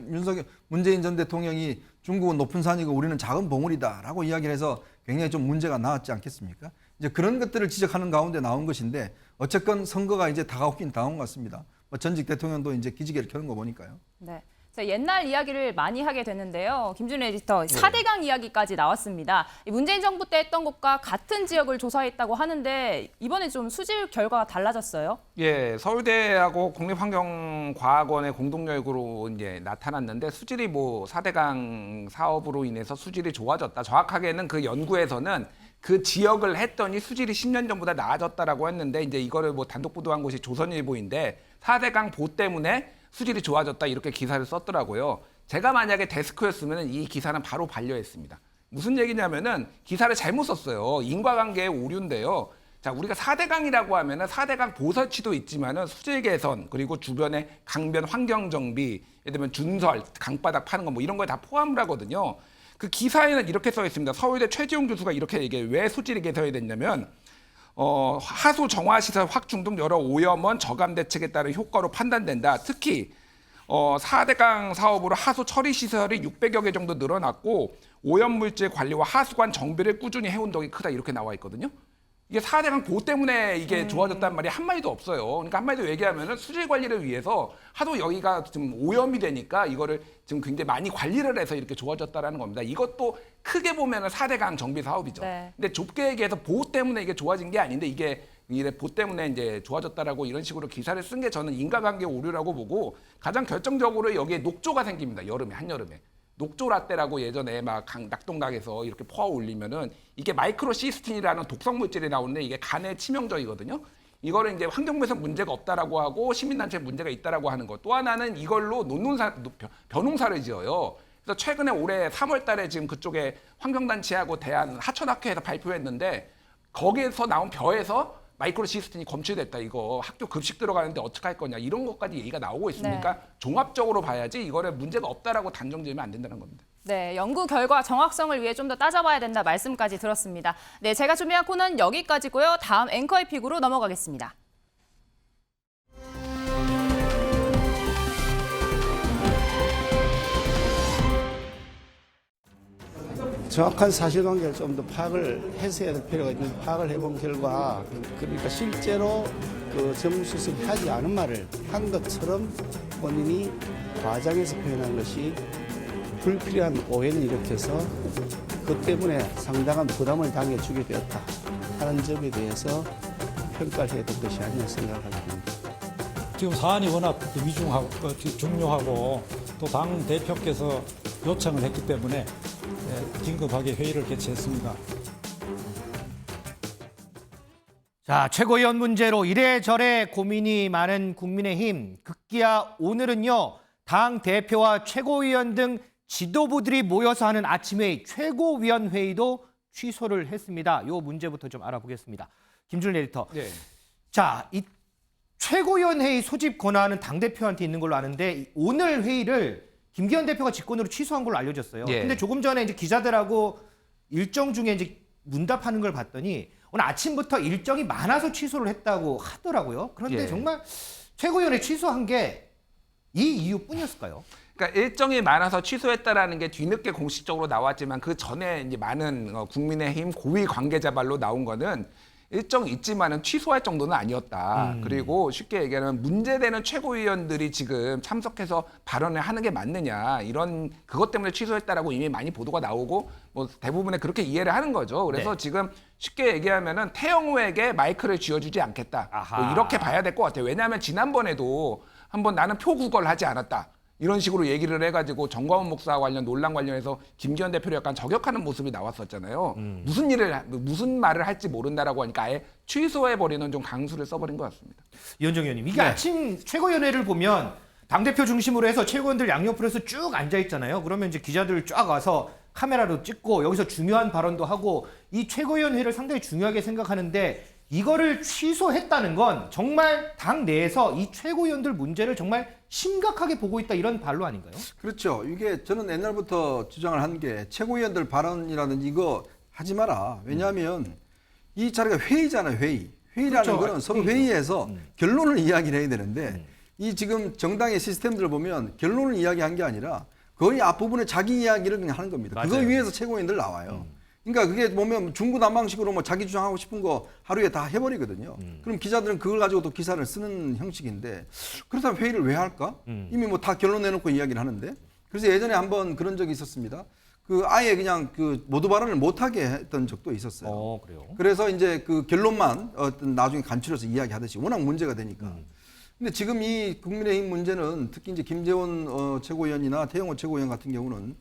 문재인 전 대통령이 중국은 높은 산이고 우리는 작은 봉우리다라고 이야기를 해서 굉장히 좀 문제가 나왔지 않겠습니까? 이제 그런 것들을 지적하는 가운데 나온 것인데 어쨌건 선거가 이제 다가오긴 다가온 것 같습니다. 뭐 전직 대통령도 이제 기지개를 켜는 거 보니까요. 네. 자, 옛날 이야기를 많이 하게 되는데요. 김준우 에디터, 4대강 이야기까지 나왔습니다. 문재인 정부 때 했던 것과 같은 지역을 조사했다고 하는데 이번에 좀 수질 결과가 달라졌어요? 예, 서울대하고 국립환경과학원의 공동연구로 이제 나타났는데 수질이 뭐 4대강 사업으로 인해서 수질이 좋아졌다. 정확하게는 그 연구에서는 그 지역을 했더니 수질이 10년 전보다 나아졌다라고 했는데 이제 이거를 뭐 단독 보도한 곳이 조선일보인데 4대강 보 때문에 수질이 좋아졌다 이렇게 기사를 썼더라고요. 제가 만약에 데스크였으면 이 기사는 바로 반려했습니다. 무슨 얘기냐면은 기사를 잘못 썼어요. 인과관계의 오류인데요. 자, 우리가 4대강이라고 하면은 4대강 보설치도 있지만은 수질 개선 그리고 주변의 강변 환경 정비, 예를 들면 준설, 강바닥 파는 거 뭐 이런 거에 다 포함을 하거든요. 그 기사에는 이렇게 써 있습니다. 서울대 최지용 교수가 이렇게 얘기해요. 왜 수질이 개선이 됐냐면 하수 정화시설 확충 등 여러 오염원 저감 대책에 따른 효과로 판단된다. 특히 4대강 사업으로 하수 처리 시설이 600여 개 정도 늘어났고 오염물질 관리와 하수관 정비를 꾸준히 해온 덕이 크다 이렇게 나와 있거든요. 이게 4대강 보 때문에 이게 좋아졌단 말이 한마디도 없어요. 그러니까 한마디로 얘기하면은 수질 관리를 위해서 하도 여기가 지금 오염이 되니까 이거를 지금 굉장히 많이 관리를 해서 이렇게 좋아졌다라는 겁니다. 이것도 크게 보면은 4대강 정비 사업이죠. 네. 근데 좁게 얘기해서 보 때문에 이게 좋아진 게 아닌데 이게 보 때문에 이제 좋아졌다라고 이런 식으로 기사를 쓴 게 저는 인과관계 오류라고 보고 가장 결정적으로 여기에 녹조가 생깁니다. 여름에 한여름에. 녹조 라떼라고 예전에 막 낙동강에서 이렇게 퍼 올리면은 이게 마이크로시스틴이라는 독성 물질이 나오는데 이게 간에 치명적이거든요. 이거를 이제 환경부에서 문제가 없다라고 하고 시민단체에 문제가 있다라고 하는 것. 또 하나는 이걸로 벼농사를 지어요. 그래서 최근에 올해 3월달에 지금 그쪽에 환경단체하고 대한 하천학회에서 발표했는데 거기에서 나온 벼에서 마이크로시스틴이 검출됐다. 이거 학교 급식 들어가는데 어떻게 할 거냐 이런 것까지 얘기가 나오고 있으니까 네. 종합적으로 봐야지 이거를 문제가 없다라고 단정 지으면 안 된다는 겁니다. 네, 연구 결과 정확성을 위해 좀 더 따져봐야 된다 말씀까지 들었습니다. 네, 제가 준비한 코너는 여기까지고요. 다음 앵커의 픽으로 넘어가겠습니다. 정확한 사실관계를 좀 더 파악을 해야 될 필요가 있는 파악을 해본 결과 그러니까 실제로 그 정무수석이 하지 않은 말을 한 것처럼 본인이 과장해서 표현한 것이 불필요한 오해를 일으켜서 그 때문에 상당한 부담을 당해주게 되었다 하는 점에 대해서 평가를 해야 될 것이 아니냐 생각하게 됩니다. 지금 사안이 워낙 중요하고 또 당 대표께서 요청을 했기 때문에 긴급하게 회의를 개최했습니다. 자, 최고위원 문제로 이래저래 고민이 많은 국민의힘. 급기야 오늘은요, 당 대표와 최고위원 등 지도부들이 모여서 하는 아침회의, 최고위원 회의도 취소를 했습니다. 이 문제부터 좀 알아보겠습니다. 김준일 에디터. 네. 자, 이 최고위원 회의 소집 권한은 당대표한테 있는 걸로 아는데 오늘 회의를 김기현 대표가 직권으로 취소한 걸로 알려졌어요. 예. 근데 조금 전에 이제 기자들하고 일정 중에 이제 문답하는 걸 봤더니 오늘 아침부터 일정이 많아서 취소를 했다고 하더라고요. 그런데 예. 정말 최고위원회 취소한 게 이 이유뿐이었을까요? 그러니까 일정이 많아서 취소했다라는 게 뒤늦게 공식적으로 나왔지만 그 전에 이제 많은 국민의힘 고위 관계자 발로 나온 거는 일정 있지만은 취소할 정도는 아니었다. 그리고 쉽게 얘기하면 문제되는 최고위원들이 지금 참석해서 발언을 하는 게 맞느냐 이런 그것 때문에 취소했다라고 이미 많이 보도가 나오고 뭐 대부분의 그렇게 이해를 하는 거죠. 그래서 네. 지금 쉽게 얘기하면은 태영호에게 마이크를 쥐어주지 않겠다. 뭐 이렇게 봐야 될 것 같아요. 왜냐하면 지난번에도 한번 나는 표구걸 하지 않았다. 이런 식으로 얘기를 해가지고 정광훈 목사 관련 논란 관련해서 김기현 대표를 약간 저격하는 모습이 나왔었잖아요. 무슨 말을 할지 모른다라고 하니까 아예 취소해버리는 좀 강수를 써버린 것 같습니다. 이현정 의원님, 이게 아침 최고위원회를 보면 당대표 중심으로 해서 최고위원들 양옆으로 해서 쭉 앉아있잖아요. 그러면 이제 기자들 쫙 와서 카메라로 찍고 여기서 중요한 발언도 하고 이 최고위원회를 상당히 중요하게 생각하는데 이거를 취소했다는 건 정말 당 내에서 이 최고위원들 문제를 정말 심각하게 보고 있다 이런 발로 아닌가요? 그렇죠. 이게 저는 옛날부터 주장을 한 게 최고위원들 발언이라든지 이거 하지 마라. 왜냐하면 이 자리가 회의잖아요. 회의. 회의라는 그렇죠. 거는 서로 회의해서 결론을 이야기를 해야 되는데 이 지금 정당의 시스템들을 보면 결론을 이야기한 게 아니라 거의 앞부분에 자기 이야기를 그냥 하는 겁니다. 맞아요. 그거 위해서 최고위원들 나와요. 그러니까 그게 보면 중구난방식으로 뭐 자기 주장하고 싶은 거 하루에 다 해버리거든요. 그럼 기자들은 그걸 가지고 또 기사를 쓰는 형식인데 그렇다면 회의를 왜 할까? 이미 뭐 다 결론 내놓고 이야기를 하는데 그래서 예전에 한번 그런 적이 있었습니다. 그 아예 그냥 그 모두 발언을 못하게 했던 적도 있었어요. 그래요? 그래서 이제 그 결론만 어떤 나중에 간추려서 이야기하듯이 워낙 문제가 되니까. 근데 지금 이 국민의힘 문제는 특히 이제 김재원 최고위원이나 태영호 최고위원 같은 경우는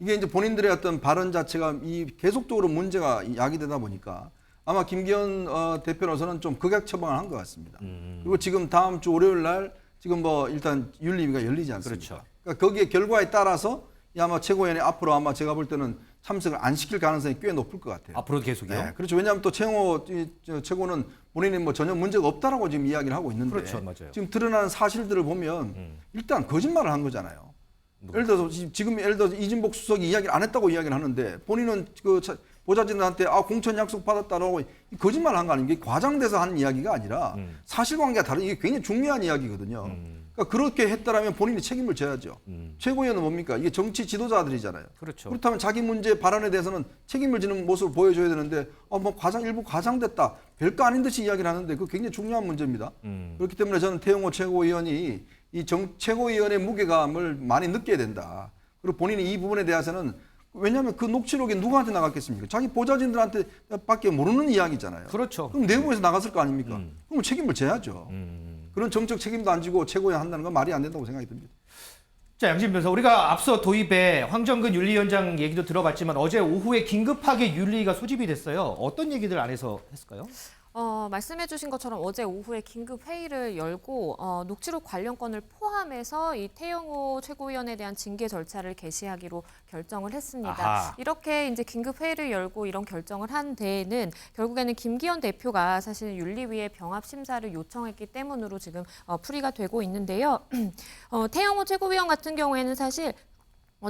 이게 이제 본인들의 어떤 발언 자체가 이 계속적으로 문제가 야기되다 보니까 아마 김기현 대표로서는 좀 극약 처방을 한 것 같습니다. 그리고 지금 다음 주 월요일 날 지금 뭐 일단 윤리위가 열리지 않습니까? 그렇죠. 그러니까 거기에 결과에 따라서 이 아마 최고위원회 앞으로 아마 제가 볼 때는 참석을 안 시킬 가능성이 꽤 높을 것 같아요. 앞으로도 계속이요? 네, 그렇죠. 왜냐하면 또 최영호 최고는 본인이 뭐 전혀 문제가 없다라고 지금 이야기를 하고 있는데 그렇죠, 맞아요. 지금 드러나는 사실들을 보면 일단 거짓말을 한 거잖아요. 예를 들어서 지금 이진복 수석이 이야기를 안 했다고 이야기를 하는데 본인은 그 보좌진들한테 공천 약속 받았다라고 거짓말을 한 거 아닙니까? 과장돼서 하는 이야기가 아니라 사실관계가 다른 이게 굉장히 중요한 이야기거든요. 그러니까 그렇게 했다라면 본인이 책임을 져야죠. 최고위원은 뭡니까? 이게 정치 지도자들이잖아요. 그렇죠. 그렇다면 자기 문제 발언에 대해서는 책임을 지는 모습을 보여줘야 되는데 뭐 일부 과장됐다. 별거 아닌 듯이 이야기를 하는데 그거 굉장히 중요한 문제입니다. 그렇기 때문에 저는 태영호 최고위원이 이 최고위원의 무게감을 많이 느껴야 된다. 그리고 본인이 이 부분에 대해서는 왜냐하면 그 녹취록이 누구한테 나갔겠습니까? 자기 보좌진들한테 밖에 모르는 이야기잖아요. 그렇죠. 그럼 내부에서 나갔을 거 아닙니까? 그럼 책임을 져야죠. 그런 정책 책임도 안 지고 최고위원 한다는 건 말이 안 된다고 생각이 듭니다. 자, 양진 변호사, 우리가 앞서 도입에 황정근 윤리위원장 얘기도 들어봤지만 어제 오후에 긴급하게 윤리위가 소집이 됐어요. 어떤 얘기들 안에서 했을까요? 말씀해 주신 것처럼 어제 오후에 긴급 회의를 열고 녹취록 관련 건을 포함해서 이 태영호 최고위원에 대한 징계 절차를 개시하기로 결정을 했습니다. 아하. 이렇게 이제 긴급 회의를 열고 이런 결정을 한 데에는 결국에는 김기현 대표가 사실 윤리위에 병합 심사를 요청했기 때문으로 지금 풀이가 되고 있는데요. 태영호 최고위원 같은 경우에는 사실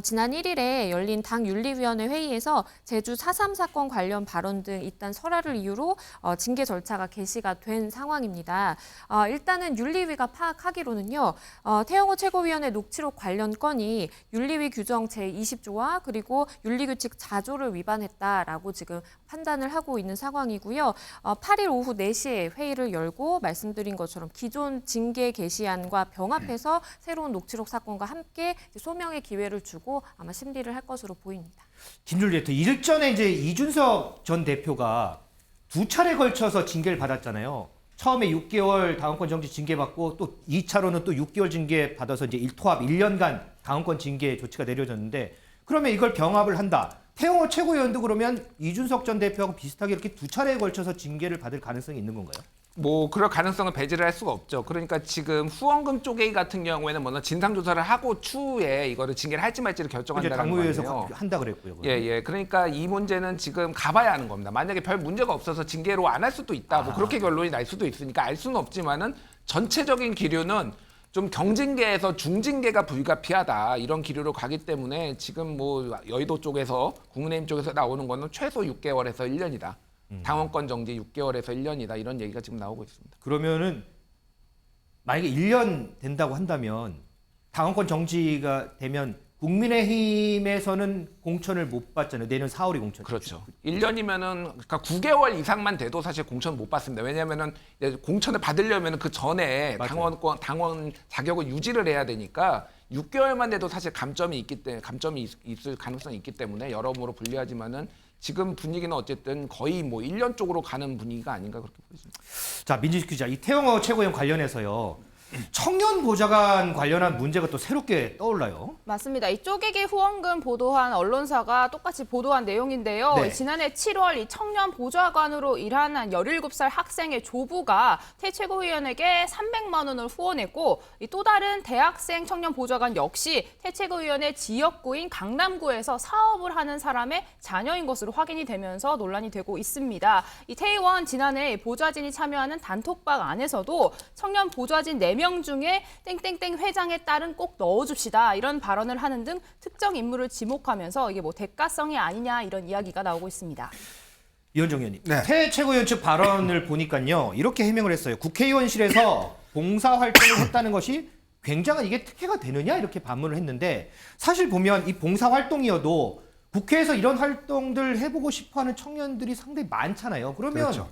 지난 1일에 열린 당 윤리위원회 회의에서 제주 4.3 사건 관련 발언 등 잇단 설화를 이유로 징계 절차가 개시가 된 상황입니다. 일단은 윤리위가 파악하기로는요. 태영호 최고위원의 녹취록 관련 건이 윤리위 규정 제20조와 그리고 윤리규칙 4조를 위반했다라고 지금 판단을 하고 있는 상황이고요. 8일 오후 4시에 회의를 열고 말씀드린 것처럼 기존 징계 개시안과 병합해서 새로운 녹취록 사건과 함께 소명의 기회를 주고 아마 심리를 할 것으로 보입니다. 김준일 대표, 일전에 이제 이준석 전 대표가 2차례 걸쳐서 징계를 받았잖아요. 처음에 6개월 당원권 정지 징계 받고 또 2차로는 또 6개월 징계 받아서 이제 일토합 1년간 당원권 징계 조치가 내려졌는데 그러면 이걸 병합을 한다. 태영호 최고위원도 그러면 이준석 전 대표하고 비슷하게 이렇게 두 차례에 걸쳐서 징계를 받을 가능성이 있는 건가요? 뭐 그럴 가능성을 배제를 할 수가 없죠. 그러니까 지금 후원금 쪼개기 같은 경우에는 먼저 진상 조사를 하고 추후에 이거를 징계를 할지 말지를 결정한다는 거예요. 당무위에서 한다 그랬고요. 예. 그러니까 이 문제는 지금 가봐야 하는 겁니다. 만약에 별 문제가 없어서 징계로 안 할 수도 있다. 뭐 그렇게 결론이 날 수도 있으니까 알 수는 없지만은 전체적인 기류는 좀 경징계에서 중징계가 불가피하다 이런 기류로 가기 때문에 지금 뭐 여의도 쪽에서 국민의힘 쪽에서 나오는 거는 최소 6개월에서 1년이다. 당원권 정지 6개월에서 1년이다 이런 얘기가 지금 나오고 있습니다. 그러면은 만약에 1년 된다고 한다면 당원권 정지가 되면 국민의힘에서는 공천을 못 받잖아요. 내년 4월이 공천. 그렇죠. 1년이면은 그러니까 9개월 이상만 돼도 사실 공천 못 받습니다. 왜냐하면은 공천을 받으려면 그 전에 당원 자격을 유지를 해야 되니까 6개월만 돼도 사실 감점이 있을 가능성이 있기 때문에 여러모로 불리하지만은 지금 분위기는 어쨌든 거의 뭐 1년 쪽으로 가는 분위기가 아닌가 그렇게 보입니다. 자, 민지식 기자, 이 태영호 최고위원 관련해서요. 청년 보좌관 관련한 문제가 또 새롭게 떠올라요. 맞습니다. 이 쪼개기 후원금 보도한 언론사가 똑같이 보도한 내용인데요. 네. 지난해 7월 이 청년 보좌관으로 일하는 17살 학생의 조부가 태 최고위원에게 300만 원을 후원했고 또 다른 대학생 청년 보좌관 역시 태 최고위원의 지역구인 강남구에서 사업을 하는 사람의 자녀인 것으로 확인이 되면서 논란이 되고 있습니다. 이 태 의원 지난해 보좌진이 참여하는 단톡방 안에서도 청년 보좌진 4명 중에 땡땡땡 회장의 딸은 꼭 넣어줍시다 이런 발언을 하는 등 특정 인물을 지목하면서 이게 뭐 대가성이 아니냐 이런 이야기가 나오고 있습니다. 이현정 의원님, 네. 태 최고위원 측 발언을 보니까요. 이렇게 해명을 했어요. 국회의원실에서 봉사활동을 했다는 것이 굉장한 이게 특혜가 되느냐 이렇게 반문을 했는데 사실 보면 이 봉사활동이어도 국회에서 이런 활동들 해보고 싶어하는 청년들이 상당히 많잖아요. 그러면 그렇죠.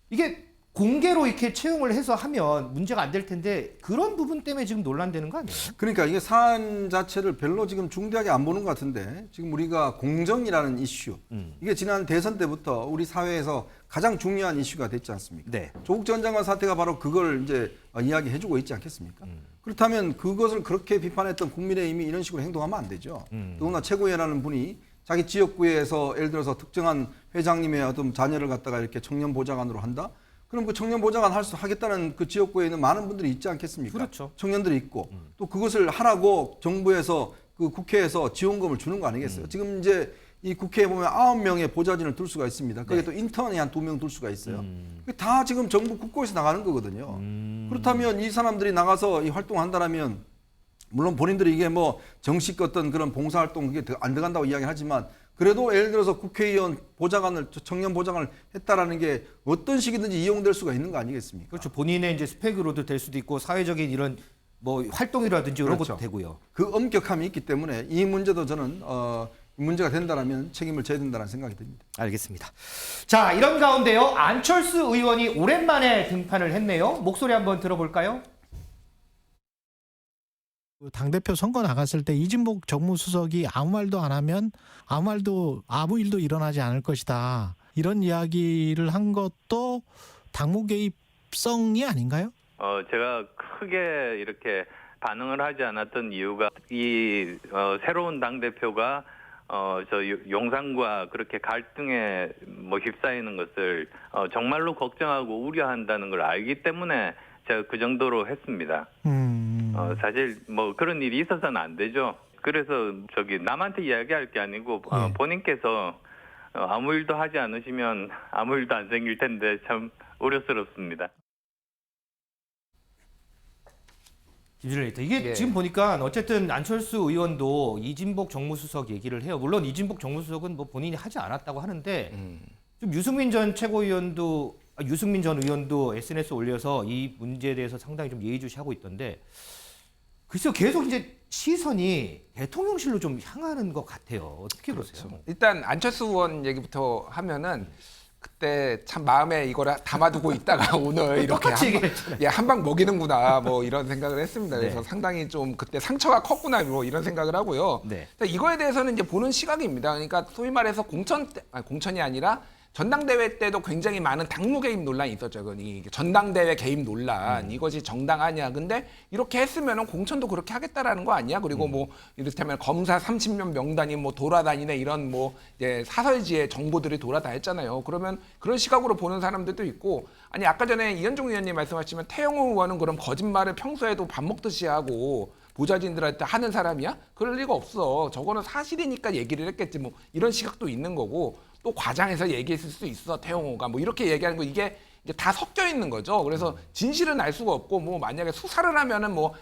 이게 공개로 이렇게 채용을 해서 하면 문제가 안 될 텐데 그런 부분 때문에 지금 논란되는 거 아니에요? 그러니까 이게 사안 자체를 별로 지금 중대하게 안 보는 것 같은데 지금 우리가 공정이라는 이슈 이게 지난 대선 때부터 우리 사회에서 가장 중요한 이슈가 됐지 않습니까? 네. 조국 전 장관 사태가 바로 그걸 이제 이야기해주고 있지 않겠습니까? 그렇다면 그것을 그렇게 비판했던 국민의힘이 이런 식으로 행동하면 안 되죠. 더구나 최고위원이라는 분이 자기 지역구에서 예를 들어서 특정한 회장님의 어떤 자녀를 갖다가 이렇게 청년 보좌관으로 한다? 그럼 그 청년 보좌관 하겠다는 그 지역구에 있는 많은 분들이 있지 않겠습니까? 그렇죠. 청년들이 있고 또 그것을 하라고 정부에서 그 국회에서 지원금을 주는 거 아니겠어요? 지금 이제 이 국회에 보면 9명의 보좌진을 둘 수가 있습니다. 거기에 또 인턴이 한 2명 둘 수가 있어요. 다 지금 정부 국고에서 나가는 거거든요. 그렇다면 이 사람들이 나가서 이 활동을 한다면 물론 본인들이 이게 뭐 정식 어떤 그런 봉사활동 그게 안 들어간다고 이야기하지만 그래도 예를 들어서 국회의원 보좌관을 청년 보좌관을 했다라는 게 어떤 식이든지 이용될 수가 있는 거 아니겠습니까? 그렇죠. 본인의 이제 스펙으로도 될 수도 있고 사회적인 이런 뭐 활동이라든지 이런 그렇죠. 것도 되고요. 그 엄격함이 있기 때문에 이 문제도 저는 문제가 된다라면 책임을 져야 된다는 생각이 듭니다. 알겠습니다. 자, 이런 가운데요. 안철수 의원이 오랜만에 등판을 했네요. 목소리 한번 들어볼까요? 당대표 선거 나갔을 때 이진복 정무수석이 아무 말도 안 하면 아무 일도 일어나지 않을 것이다. 이런 이야기를 한 것도 당무 개입성이 아닌가요? 제가 크게 이렇게 반응을 하지 않았던 이유가 새로운 당대표가 용산과 그렇게 갈등에 휩싸이는 것을 정말로 걱정하고 우려한다는 걸 알기 때문에 제가 그 정도로 했습니다. 사실 그런 일이 있어서는 안 되죠. 그래서 남한테 이야기할 게 아니고 본인께서 아무 일도 하지 않으시면 아무 일도 안 생길 텐데 참 우려스럽습니다. 김준레이터 이게 지금 보니까 어쨌든 안철수 의원도 이진복 정무수석 얘기를 해요. 물론 이진복 정무수석은 뭐 본인이 하지 않았다고 하는데 좀 유승민 전 의원도 SNS 올려서 이 문제에 대해서 상당히 좀 예의주시하고 있던데 글쎄요 계속 이제 시선이 대통령실로 좀 향하는 것 같아요. 어떻게 보세요? 일단 안철수 의원 얘기부터 하면은 그때 참 마음에 이걸 담아두고 있다가 오늘 이렇게 한 방 먹이는구나 뭐 이런 생각을 했습니다. 그래서 상당히 좀 그때 상처가 컸구나 뭐 이런 생각을 하고요. 이거에 대해서는 이제 보는 시각입니다. 그러니까 소위 말해서 공천이 아니라 전당대회 때도 굉장히 많은 당무 개입 논란이 있었죠. 이 전당대회 개입 논란 이것이 정당하냐. 근데 이렇게 했으면은 공천도 그렇게 하겠다라는 거 아니야? 그리고 뭐 이를테면 검사 30명 명단이 뭐 돌아다니네 이런 뭐 이제 사설지의 정보들이 돌아다녔잖아요. 그러면 그런 시각으로 보는 사람들도 있고 아니 아까 전에 이현종 의원님 말씀하시면 태영호 의원은 그럼 거짓말을 평소에도 밥 먹듯이 하고 보좌진들한테 하는 사람이야? 그럴 리가 없어. 저거는 사실이니까 얘기를 했겠지. 뭐 이런 시각도 있는 거고 또 과장해서 얘기했을 수 있어. 태영호가 뭐 이렇게 얘기하는 거 이게 이제 다 섞여 있는 거죠. 그래서 진실은 알 수가 없고 뭐 만약에 수사를 하면은 뭐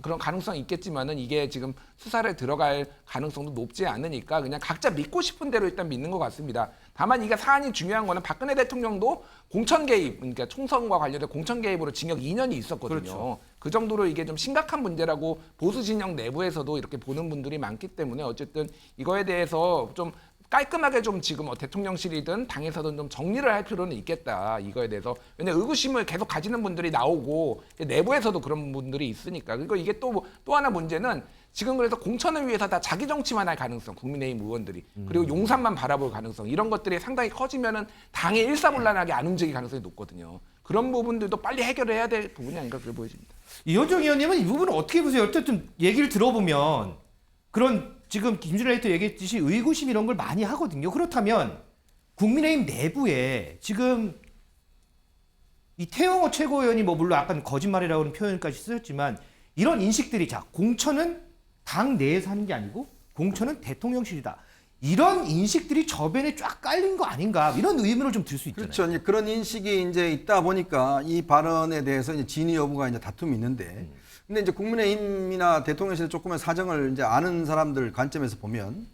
그런 가능성이 있겠지만은 이게 지금 수사를 들어갈 가능성도 높지 않으니까 그냥 각자 믿고 싶은 대로 일단 믿는 것 같습니다. 다만 이게 사안이 중요한 거는 박근혜 대통령도 공천 개입, 그러니까 총선과 관련된 공천 개입으로 징역 2년이 있었거든요. 그렇죠. 그 정도로 이게 좀 심각한 문제라고 보수 진영 내부에서도 이렇게 보는 분들이 많기 때문에 어쨌든 이거에 대해서 좀 깔끔하게 좀 지금 대통령실이든 당에서든 좀 정리를 할 필요는 있겠다. 이거에 대해서. 왜냐하면 의구심을 계속 가지는 분들이 나오고 내부에서도 그런 분들이 있으니까. 그리고 이게 또 하나 문제는 지금 그래서 공천을 위해서 다 자기 정치만 할 가능성, 국민의힘 의원들이. 그리고 용산만 바라볼 가능성. 이런 것들이 상당히 커지면은 당이 일사불란하게 안 움직일 가능성이 높거든요. 그런 부분들도 빨리 해결해야 될 부분이 아닌가 그렇게 보여집니다. 이현종 의원님은 이 부분을 어떻게 보세요? 어쨌든 얘기를 들어보면 그런 지금 김준일 에디터 얘기했듯이 의구심 이런 걸 많이 하거든요. 그렇다면 국민의힘 내부에 지금 이 태영호 최고위원이 뭐 물론 아까 거짓말이라는 표현까지 쓰셨지만 이런 인식들이 자 공천은 당 내에서 하는 게 아니고 공천은 대통령실이다. 이런 인식들이 저변에 쫙 깔린 거 아닌가 이런 의문을 좀 들 수 있잖아요. 그렇죠. 이제 그런 인식이 이제 있다 보니까 이 발언에 대해서 이제 진위 여부가 이제 다툼이 있는데, 근데 이제 국민의힘이나 대통령실 조금의 사정을 이제 아는 사람들 관점에서 보면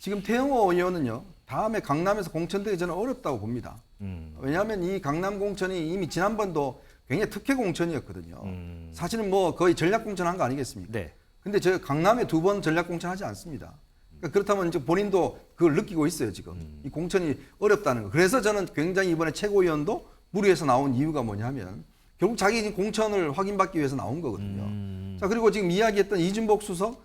지금 태영호 의원은요 다음에 강남에서 공천되기 저는 어렵다고 봅니다. 왜냐하면 이 강남 공천이 이미 지난번도 굉장히 특혜 공천이었거든요. 사실은 뭐 거의 전략 공천한 거 아니겠습니까? 네. 근데 저 강남에 2번 전략 공천하지 않습니다. 그러니까 그렇다면 이제 본인도 그걸 느끼고 있어요 지금. 이 공천이 어렵다는 거. 그래서 저는 굉장히 이번에 최고위원도 무리해서 나온 이유가 뭐냐면 결국 자기 공천을 확인받기 위해서 나온 거거든요. 자 그리고 지금 이야기했던 이준복 수석도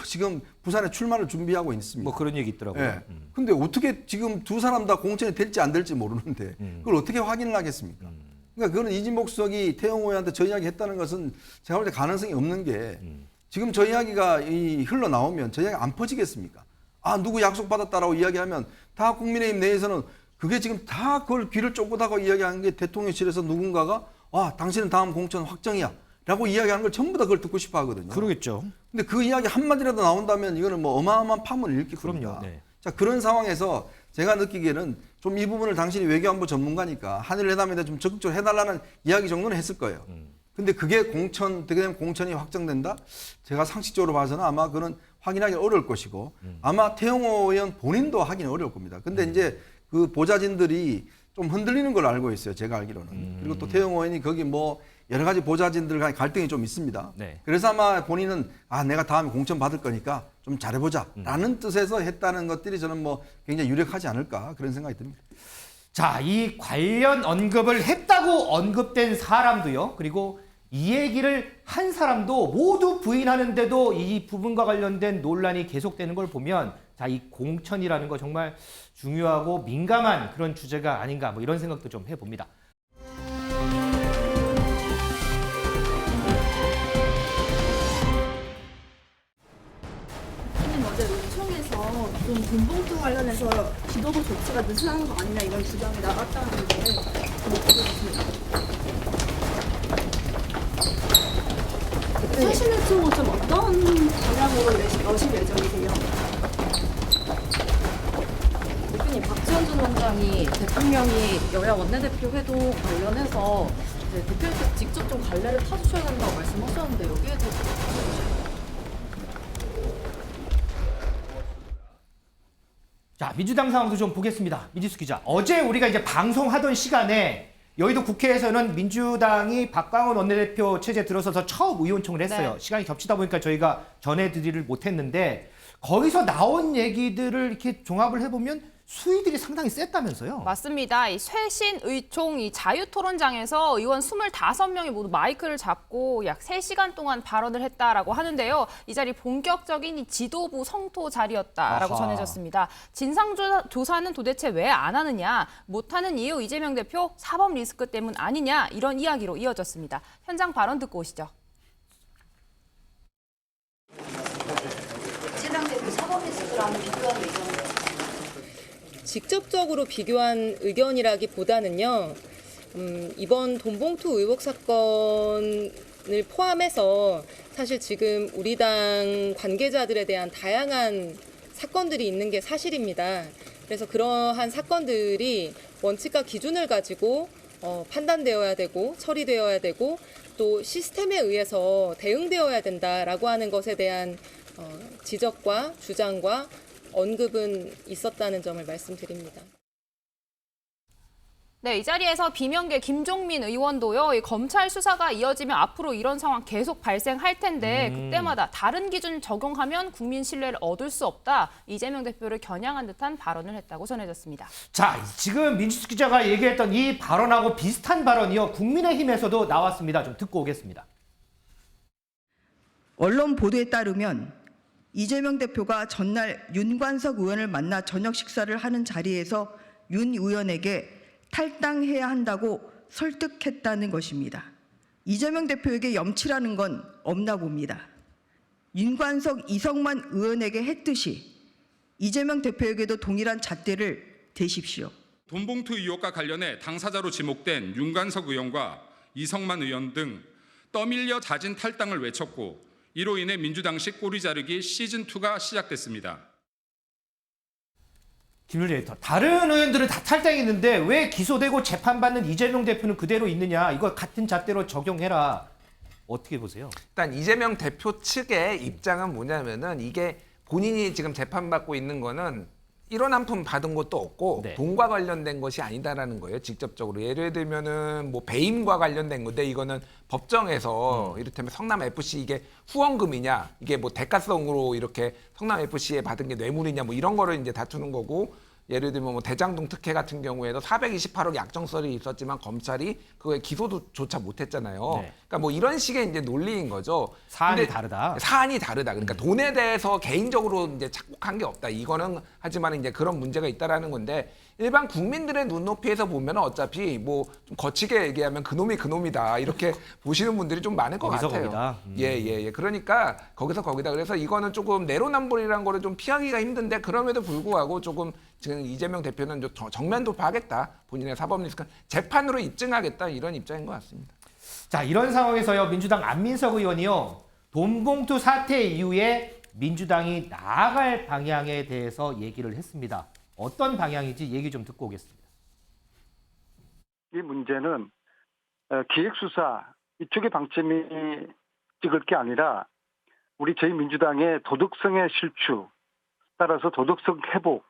지금 부산에 출마를 준비하고 있습니다. 뭐 그런 얘기 있더라고요. 네. 근데 어떻게 지금 두 사람 다 공천이 될지 안 될지 모르는데 그걸 어떻게 확인을 하겠습니까? 그러니까 그거는 이준복 수석이 태영호 의원한테 저 이야기 했다는 것은 제가 볼 때 가능성이 없는 게 지금 저 이야기가 흘러나오면 저 이야기 안 퍼지겠습니까? 아 누구 약속받았다라고 이야기하면 다 국민의힘 내에서는 그게 지금 다 그걸 귀를 쫑긋하고 이야기하는 게 대통령실에서 누군가가 당신은 다음 공천 확정이야 라고 이야기하는 걸 전부 다 그걸 듣고 싶어 하거든요. 그러겠죠. 근데 그 이야기 한마디라도 나온다면 이거는 뭐 어마어마한 파문을 일으킬 겁니다. 그럼요. 네. 자 그런 상황에서 제가 느끼기에는 좀 이 부분을 당신이 외교안보 전문가니까 한일회담에 대해 좀 적극적으로 해달라는 이야기 정도는 했을 거예요. 근데 그게 어떻게 되면 공천이 확정된다? 제가 상식적으로 봐서는 아마 그건 확인하기 어려울 것이고 아마 태영호 의원 본인도 하기는 어려울 겁니다. 근데 이제 그 보좌진들이 좀 흔들리는 걸 알고 있어요. 제가 알기로는. 그리고 또 태영호 의원이 거기 뭐 여러 가지 보좌진들 간의 갈등이 좀 있습니다. 네. 그래서 아마 본인은 내가 다음에 공천 받을 거니까 좀 잘해보자 라는 뜻에서 했다는 것들이 저는 뭐 굉장히 유력하지 않을까 그런 생각이 듭니다. 자, 이 관련 언급을 했다고 언급된 사람도요. 그리고 이 얘기를 한 사람도 모두 부인하는데도 이 부분과 관련된 논란이 계속되는 걸 보면 자, 이 공천이라는 거 정말 중요하고 민감한 그런 주제가 아닌가 뭐 이런 생각도 좀 해봅니다. 어제 노총에서 좀 돈봉투 관련해서 기도부 조치가 느슨한 거 아니냐 이런 주장이 나갔다는데 어떻습니까? 최신의 총은 좀 어떤 방향으로 내실 예정이세요? 대표님, 박지원 전 원장이 대통령이 여야 원내대표 회동 관련해서 대표님께서 직접 좀 갈래를 타주셔야 된다고 말씀하셨는데 여기에 대해서 자, 민주당 상황도 좀 보겠습니다. 민지수 기자. 어제 우리가 이제 방송하던 시간에 여의도 국회에서는 민주당이 박광원 원내대표 체제 들어서서 처음 의원총을 했어요. 네. 시간이 겹치다 보니까 저희가 전해드리를 못했는데 거기서 나온 얘기들을 이렇게 종합을 해보면 수위들이 상당히 셌다면서요? 맞습니다. 이 쇄신 의총 이 자유토론장에서 의원 25명이 모두 마이크를 잡고 약 3시간 동안 발언을 했다라고 하는데요. 이 자리 본격적인 이 지도부 성토 자리였다라고 아하. 전해졌습니다. 진상조사는 도대체 왜 안 하느냐, 못하는 이유 이재명 대표 사법 리스크 때문 아니냐 이런 이야기로 이어졌습니다. 현장 발언 듣고 오시죠. 이재명 대표 사법 리스크라는 비교한 의견. 직접적으로 비교한 의견이라기보다는요. 이번 돈봉투 의혹 사건을 포함해서 사실 지금 우리 당 관계자들에 대한 다양한 사건들이 있는 게 사실입니다. 그래서 그러한 사건들이 원칙과 기준을 가지고 판단되어야 되고 처리되어야 되고 또 시스템에 의해서 대응되어야 된다라고 하는 것에 대한 지적과 주장과 언급은 있었다는 점을 말씀드립니다. 네, 이 자리에서 비명계 김종민 의원도요. 이 검찰 수사가 이어지면 앞으로 이런 상황 계속 발생할 텐데 그때마다 다른 기준 적용하면 국민 신뢰를 얻을 수 없다. 이재명 대표를 겨냥한 듯한 발언을 했다고 전해졌습니다. 자, 지금 민주수 기자가 얘기했던 이 발언하고 비슷한 발언이요. 국민의힘에서도 나왔습니다. 좀 듣고 오겠습니다. 언론 보도에 따르면 이재명 대표가 전날 윤관석 의원을 만나 저녁 식사를 하는 자리에서 윤 의원에게 탈당해야 한다고 설득했다는 것입니다. 이재명 대표에게 염치라는 건 없나 봅니다. 윤관석, 이성만 의원에게 했듯이 이재명 대표에게도 동일한 잣대를 대십시오. 돈봉투 의혹과 관련해 당사자로 지목된 윤관석 의원과 이성만 의원 등 떠밀려 자진 탈당을 외쳤고 이로 인해 민주당식 꼬리 자르기 시즌2가 시작됐습니다. 김윤리 에디터, 다른 의원들은 다 탈당했는데 왜 기소되고 재판받는 이재명 대표는 그대로 있느냐. 이거 같은 잣대로 적용해라. 어떻게 보세요? 일단 이재명 대표 측의 입장은 뭐냐면은 이게 본인이 지금 재판받고 있는 거는 1원 한 푼 받은 것도 없고 돈과 관련된 것이 아니다라는 거예요. 직접적으로. 예를 들면은 뭐 배임과 관련된 건데 이거는 법정에서 이를테면 성남FC 이게 후원금이냐 이게 뭐 대가성으로 이렇게 성남FC에 받은 게 뇌물이냐 뭐 이런 거를 이제 다투는 거고 예를 들면 뭐 대장동 특혜 같은 경우에도 428억 약정설이 있었지만 검찰이 그거에 기소조차 못했잖아요. 그러니까 뭐 이런 식의 이제 논리인 거죠. 사안이 다르다. 사안이 다르다. 그러니까 돈에 대해서 개인적으로 이제 착복한 게 없다. 이거는 하지만 이제 그런 문제가 있다라는 건데 일반 국민들의 눈높이에서 보면 어차피 뭐 좀 거치게 얘기하면 그놈이 그놈이다 이렇게 보시는 분들이 좀 많을 것 거기서 같아요. 거기다. 예. 그러니까 거기서 거기다. 그래서 이거는 조금 내로남불이라는 거를 좀 피하기가 힘든데 그럼에도 불구하고 조금 지금 이재명 대표는 좀 정면 돌파하겠다. 본인의 사법 리스크 재판으로 입증하겠다 이런 입장인 것 같습니다. 자, 이런 상황에서요. 민주당 안민석 의원이요. 돈봉투 사태 이후에 민주당이 나아갈 방향에 대해서 얘기를 했습니다. 어떤 방향인지 얘기 좀 듣고 오겠습니다. 이 문제는 기획수사 이쪽의 방점이 찍을 게 아니라 저희 민주당의 도덕성의 실추 따라서 도덕성 회복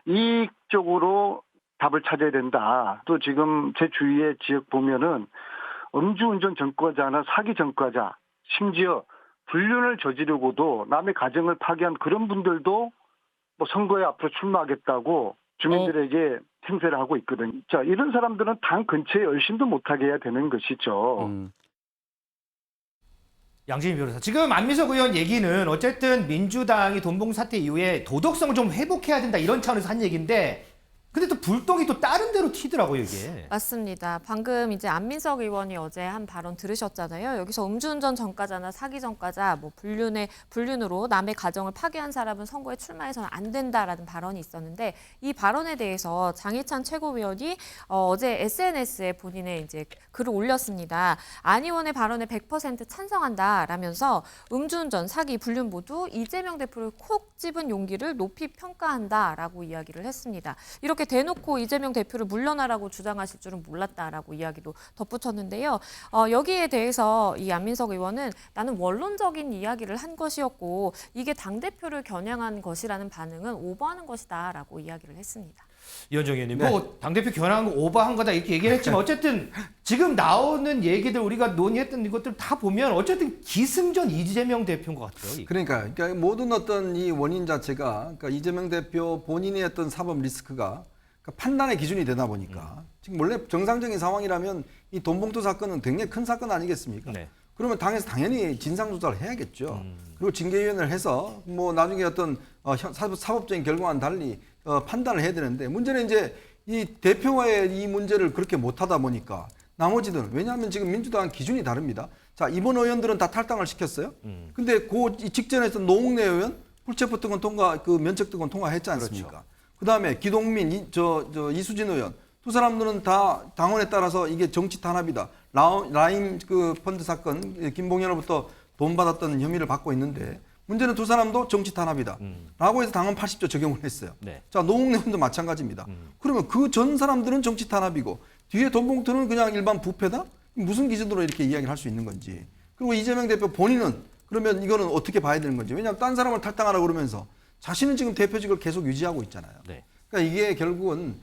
이쪽으로 답을 찾아야 된다. 또 지금 제 주위의 지역 보면은 음주운전 전과자나 사기 전과자 심지어 불륜을 저지르고도 남의 가정을 파괴한 그런 분들도 뭐 선거에 앞으로 출마하겠다고 주민들에게 행세를 하고 있거든요. 자, 이런 사람들은 당 근처에 얼씬도 못하게 해야 되는 것이죠. 양진희 변호사, 지금 안민석 의원 얘기는 어쨌든 민주당이 돈봉 사태 이후에 도덕성을 좀 회복해야 된다 이런 차원에서 한 얘기인데 근데 또 불똥이 또 다른 데로 튀더라고요, 이게. 맞습니다. 방금 이제 안민석 의원이 어제 한 발언 들으셨잖아요. 여기서 음주운전 전과자나 사기 전과자, 뭐 불륜으로 남의 가정을 파괴한 사람은 선거에 출마해서는 안 된다라는 발언이 있었는데 이 발언에 대해서 장희찬 최고위원이 어제 SNS에 본인의 이제 글을 올렸습니다. 안 의원의 발언에 100% 찬성한다라면서 음주운전, 사기, 불륜 모두 이재명 대표를 콕 집은 용기를 높이 평가한다라고 이야기를 했습니다. 이렇게 대놓고 이재명 대표를 물러나라고 주장하실 줄은 몰랐다라고 이야기도 덧붙였는데요. 여기에 대해서 이 안민석 의원은 나는 원론적인 이야기를 한 것이었고 이게 당대표를 겨냥한 것이라는 반응은 오버하는 것이다라고 이야기를 했습니다. 이현정 의원님, 네. 뭐 당대표 견학한 거 오버한 거다 이렇게 얘기를 했지만 어쨌든 지금 나오는 얘기들 우리가 논의했던 이것들 다 보면 어쨌든 기승전 이재명 대표인 것 같아요. 이게. 그러니까 모든 어떤 이 원인 자체가 그러니까 이재명 대표 본인의 어떤 사법 리스크가 그러니까 판단의 기준이 되다 보니까 지금 원래 정상적인 상황이라면 이 돈봉투 사건은 굉장히 큰 사건 아니겠습니까? 네. 그러면 당에서 당연히 진상조사를 해야겠죠. 그리고 징계위원회를 해서 뭐 나중에 어떤 사법적인 결과와는 달리 판단을 해야 되는데 문제는 이제 이 대표와의 이 문제를 그렇게 못하다 보니까 나머지들은 왜냐하면 지금 민주당은 기준이 다릅니다. 자 이번 의원들은 다 탈당을 시켰어요. 근데 그 직전에서 노웅래 의원 불체포특권 통과 그 면책특권 통과했지 않습니까? 그렇죠. 그다음에 기동민 이수진 의원 두 사람들은 다 당원에 따라서 이게 정치 탄압이다. 라임 그 펀드 사건 김봉현으로부터 돈 받았던 혐의를 받고 있는데 문제는 두 사람도 정치 탄압이다. 라고 해서 당원 80조 적용을 했어요. 네. 자 노웅래 의원도 마찬가지입니다. 그러면 그 전 사람들은 정치 탄압이고 뒤에 돈봉투는 그냥 일반 부패다? 무슨 기준으로 이렇게 이야기를 할 수 있는 건지. 그리고 이재명 대표 본인은 그러면 이거는 어떻게 봐야 되는 건지. 왜냐하면 딴 사람을 탈당하라고 그러면서 자신은 지금 대표직을 계속 유지하고 있잖아요. 네. 그러니까 이게 결국은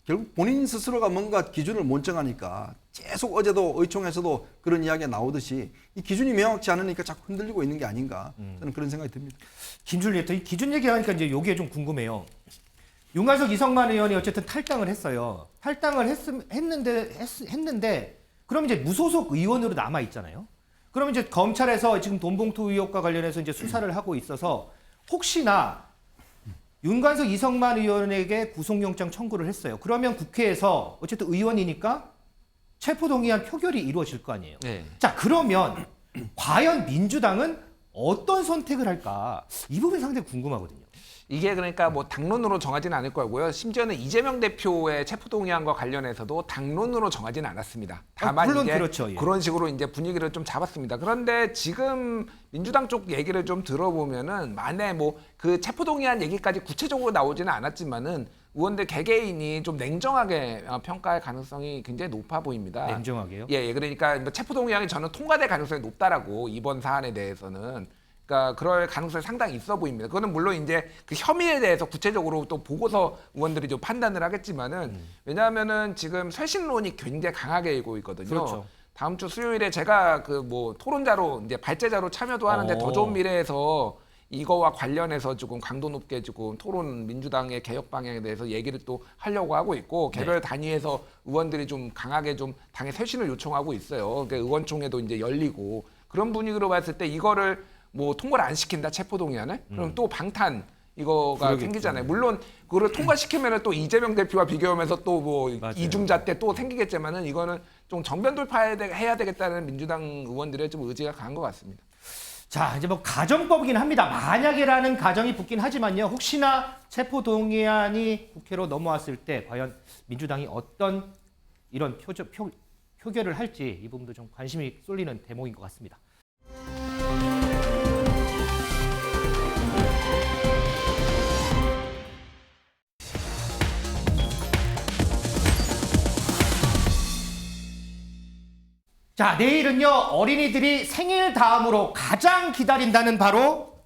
결국 본인 스스로가 뭔가 기준을 못 정하니까 계속 어제도 의총에서도 그런 이야기가 나오듯이 이 기준이 명확치 않으니까 자꾸 흔들리고 있는 게 아닌가 저는 그런 생각이 듭니다. 김준일 이 기준 얘기하니까 이제 요게 좀 궁금해요. 윤관석 이성만 의원이 어쨌든 탈당을 했어요. 탈당을 했는데 그럼 이제 무소속 의원으로 남아 있잖아요. 그럼 이제 검찰에서 지금 돈봉투 의혹과 관련해서 이제 수사를 하고 있어서 혹시나 윤관석 이성만 의원에게 구속영장 청구를 했어요. 그러면 국회에서 어쨌든 의원이니까 체포동의안 표결이 이루어질 거 아니에요. 네. 자, 그러면 과연 민주당은 어떤 선택을 할까? 이 부분이 상당히 궁금하거든요. 이게 그러니까 뭐 당론으로 정하지는 않을 거고요. 심지어는 이재명 대표의 체포동의안과 관련해서도 당론으로 정하지는 않았습니다. 다만 물론 이게 그렇죠. 예. 그런 식으로 이제 분위기를 좀 잡았습니다. 그런데 지금 민주당 쪽 얘기를 좀 들어보면은 만에 뭐 그 체포동의안 얘기까지 구체적으로 나오지는 않았지만은 의원들 개개인이 좀 냉정하게 평가할 가능성이 굉장히 높아 보입니다. 냉정하게요? 예, 그러니까 뭐 체포동의안이 저는 통과될 가능성이 높다라고 이번 사안에 대해서는. 그러니까 그럴 가능성이 상당히 있어 보입니다. 그거는 물론 이제 그 혐의에 대해서 구체적으로 또 보고서 의원들이 좀 판단을 하겠지만은 왜냐하면은 지금 쇄신론이 굉장히 강하게 일고 있거든요. 그렇죠. 다음 주 수요일에 제가 그 뭐 토론자로 이제 발제자로 참여도 하는데 더 좋은 미래에서 이거와 관련해서 조금 강도 높게 조금 토론 민주당의 개혁 방향에 대해서 얘기를 또 하려고 하고 있고 개별 단위에서 의원들이 좀 강하게 좀 당의 쇄신을 요청하고 있어요. 그러니까 의원총회도 이제 열리고 그런 분위기로 봤을 때 이거를 뭐 통과를 안 시킨다 체포동의안을 그럼 또 방탄 이거가 그러겠죠. 생기잖아요. 물론 그거를 통과시키면은 또 이재명 대표와 비교하면서 또 뭐 이중잣대 또 생기겠지만은 이거는 좀 정변 돌파해야 되겠다는 민주당 의원들의 좀 의지가 강한 것 같습니다. 자, 이제 뭐 가정법이긴 합니다. 만약에라는 가정이 붙긴 하지만요. 혹시나 체포동의안이 국회로 넘어왔을 때 과연 민주당이 어떤 이런 표결을 할지 이 부분도 좀 관심이 쏠리는 대목인 것 같습니다. 자, 내일은요, 어린이들이 생일 다음으로 가장 기다린다는 바로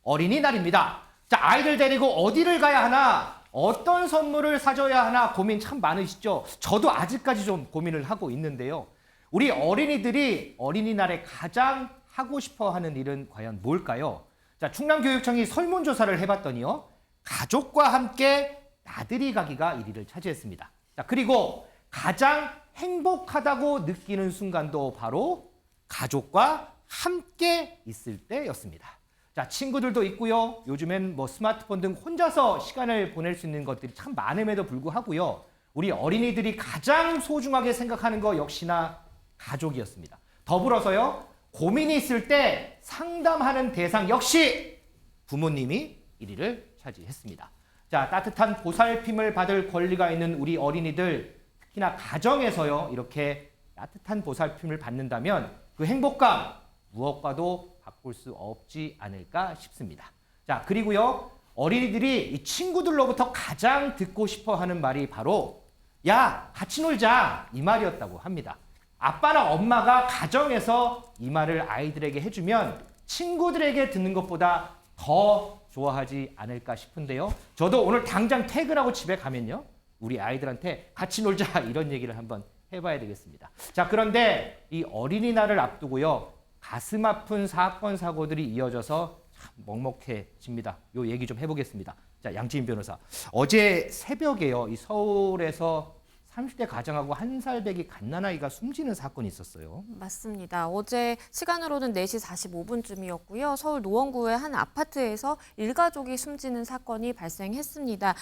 어린이날입니다. 자, 아이들 데리고 어디를 가야 하나, 어떤 선물을 사줘야 하나 고민 참 많으시죠? 저도 아직까지 좀 고민을 하고 있는데요. 우리 어린이들이 어린이날에 가장 하고 싶어 하는 일은 과연 뭘까요? 자, 충남교육청이 설문조사를 해봤더니요, 가족과 함께 나들이 가기가 1위를 차지했습니다. 자, 그리고 가장 행복하다고 느끼는 순간도 바로 가족과 함께 있을 때였습니다. 자, 친구들도 있고요. 요즘엔 뭐 스마트폰 등 혼자서 시간을 보낼 수 있는 것들이 참 많음에도 불구하고요. 우리 어린이들이 가장 소중하게 생각하는 거 역시나 가족이었습니다. 더불어서요. 고민이 있을 때 상담하는 대상 역시 부모님이 1위를 차지했습니다. 자, 따뜻한 보살핌을 받을 권리가 있는 우리 어린이들 특히나 가정에서요. 이렇게 따뜻한 보살핌을 받는다면 그 행복감 무엇과도 바꿀 수 없지 않을까 싶습니다. 자, 그리고요. 어린이들이 이 친구들로부터 가장 듣고 싶어 하는 말이 바로 야, 같이 놀자 이 말이었다고 합니다. 아빠나 엄마가 가정에서 이 말을 아이들에게 해주면 친구들에게 듣는 것보다 더 좋아하지 않을까 싶은데요. 저도 오늘 당장 퇴근하고 집에 가면요. 우리 아이들한테 같이 놀자 이런 얘기를 한번 해봐야 되겠습니다. 자, 그런데 이 어린이날을 앞두고요. 가슴 아픈 사건 사고들이 이어져서 참 먹먹해집니다. 요 얘기 좀 해보겠습니다. 자, 양지인 변호사. 어제 새벽에요. 이 서울에서 30대 가장하고 1살 배기 갓난아이가 숨지는 사건이 있었어요. 맞습니다. 어제 시간으로는 4시 45분쯤이었고요. 서울 노원구의 한 아파트에서 일가족이 숨지는 사건이 발생했습니다.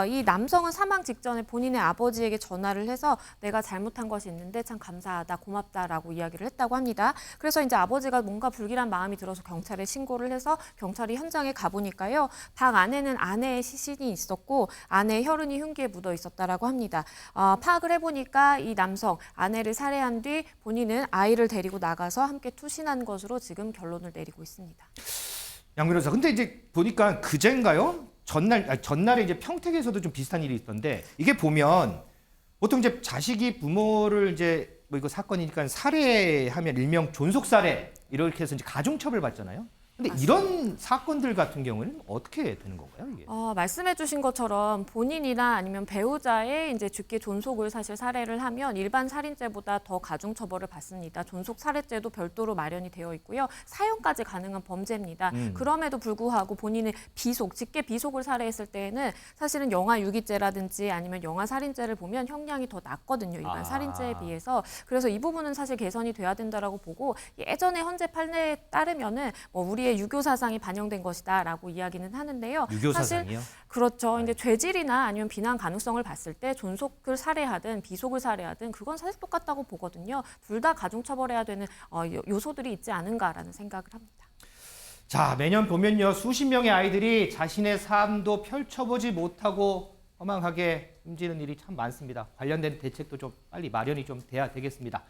이 남성은 사망 직전에 본인의 아버지에게 전화를 해서 내가 잘못한 것이 있는데 참 감사하다, 고맙다라고 이야기를 했다고 합니다. 그래서 이제 아버지가 뭔가 불길한 마음이 들어서 경찰에 신고를 해서 경찰이 현장에 가보니까요. 방 안에는 아내의 시신이 있었고 아내의 혈흔이 흉기에 묻어 있었다라고 합니다. 파악을 해보니까 이 남성 아내를 살해한 뒤 본인은 아이를 데리고 나가서 함께 투신한 것으로 지금 결론을 내리고 있습니다. 양 변호사, 근데 이제 보니까 그제인가요? 전날에 이제 평택에서도 좀 비슷한 일이 있던데 이게 보면 보통 이제 자식이 부모를 이제 뭐 이거 사건이니까 살해하면 일명 존속 살해 이렇게 해서 이제 가중처벌 받잖아요. 근데 이런 사건들 같은 경우는 어떻게 되는 건가요, 이게? 말씀해주신 것처럼 본인이나 아니면 배우자의 이제 직계 존속을 사실 살해를 하면 일반 살인죄보다 더 가중 처벌을 받습니다. 존속 살해죄도 별도로 마련이 되어 있고요. 사형까지 가능한 범죄입니다. 그럼에도 불구하고 본인의 비속, 직계 비속을 살해했을 때에는 사실은 영아 유기죄라든지 아니면 영아 살인죄를 보면 형량이 더 낮거든요. 일반 살인죄에 비해서. 그래서 이 부분은 사실 개선이 돼야 된다라고 보고 예전에 헌재 판례에 따르면은 뭐 우리의 유교 사상이 반영된 것이다라고 이야기는 하는데요. 유교 사실 사상이요? 그렇죠. 이제 죄질이나 아니면 비난 가능성을 봤을 때 존속을 살해하든 비속을 살해하든 그건 사실 똑같다고 보거든요. 둘 다 가중 처벌해야 되는 요소들이 있지 않은가라는 생각을 합니다. 자, 매년 보면요. 수십 명의 아이들이 자신의 삶도 펼쳐보지 못하고 허망하게 숨지는 일이 참 많습니다. 관련된 대책도 좀 빨리 마련이 좀 돼야 되겠습니다.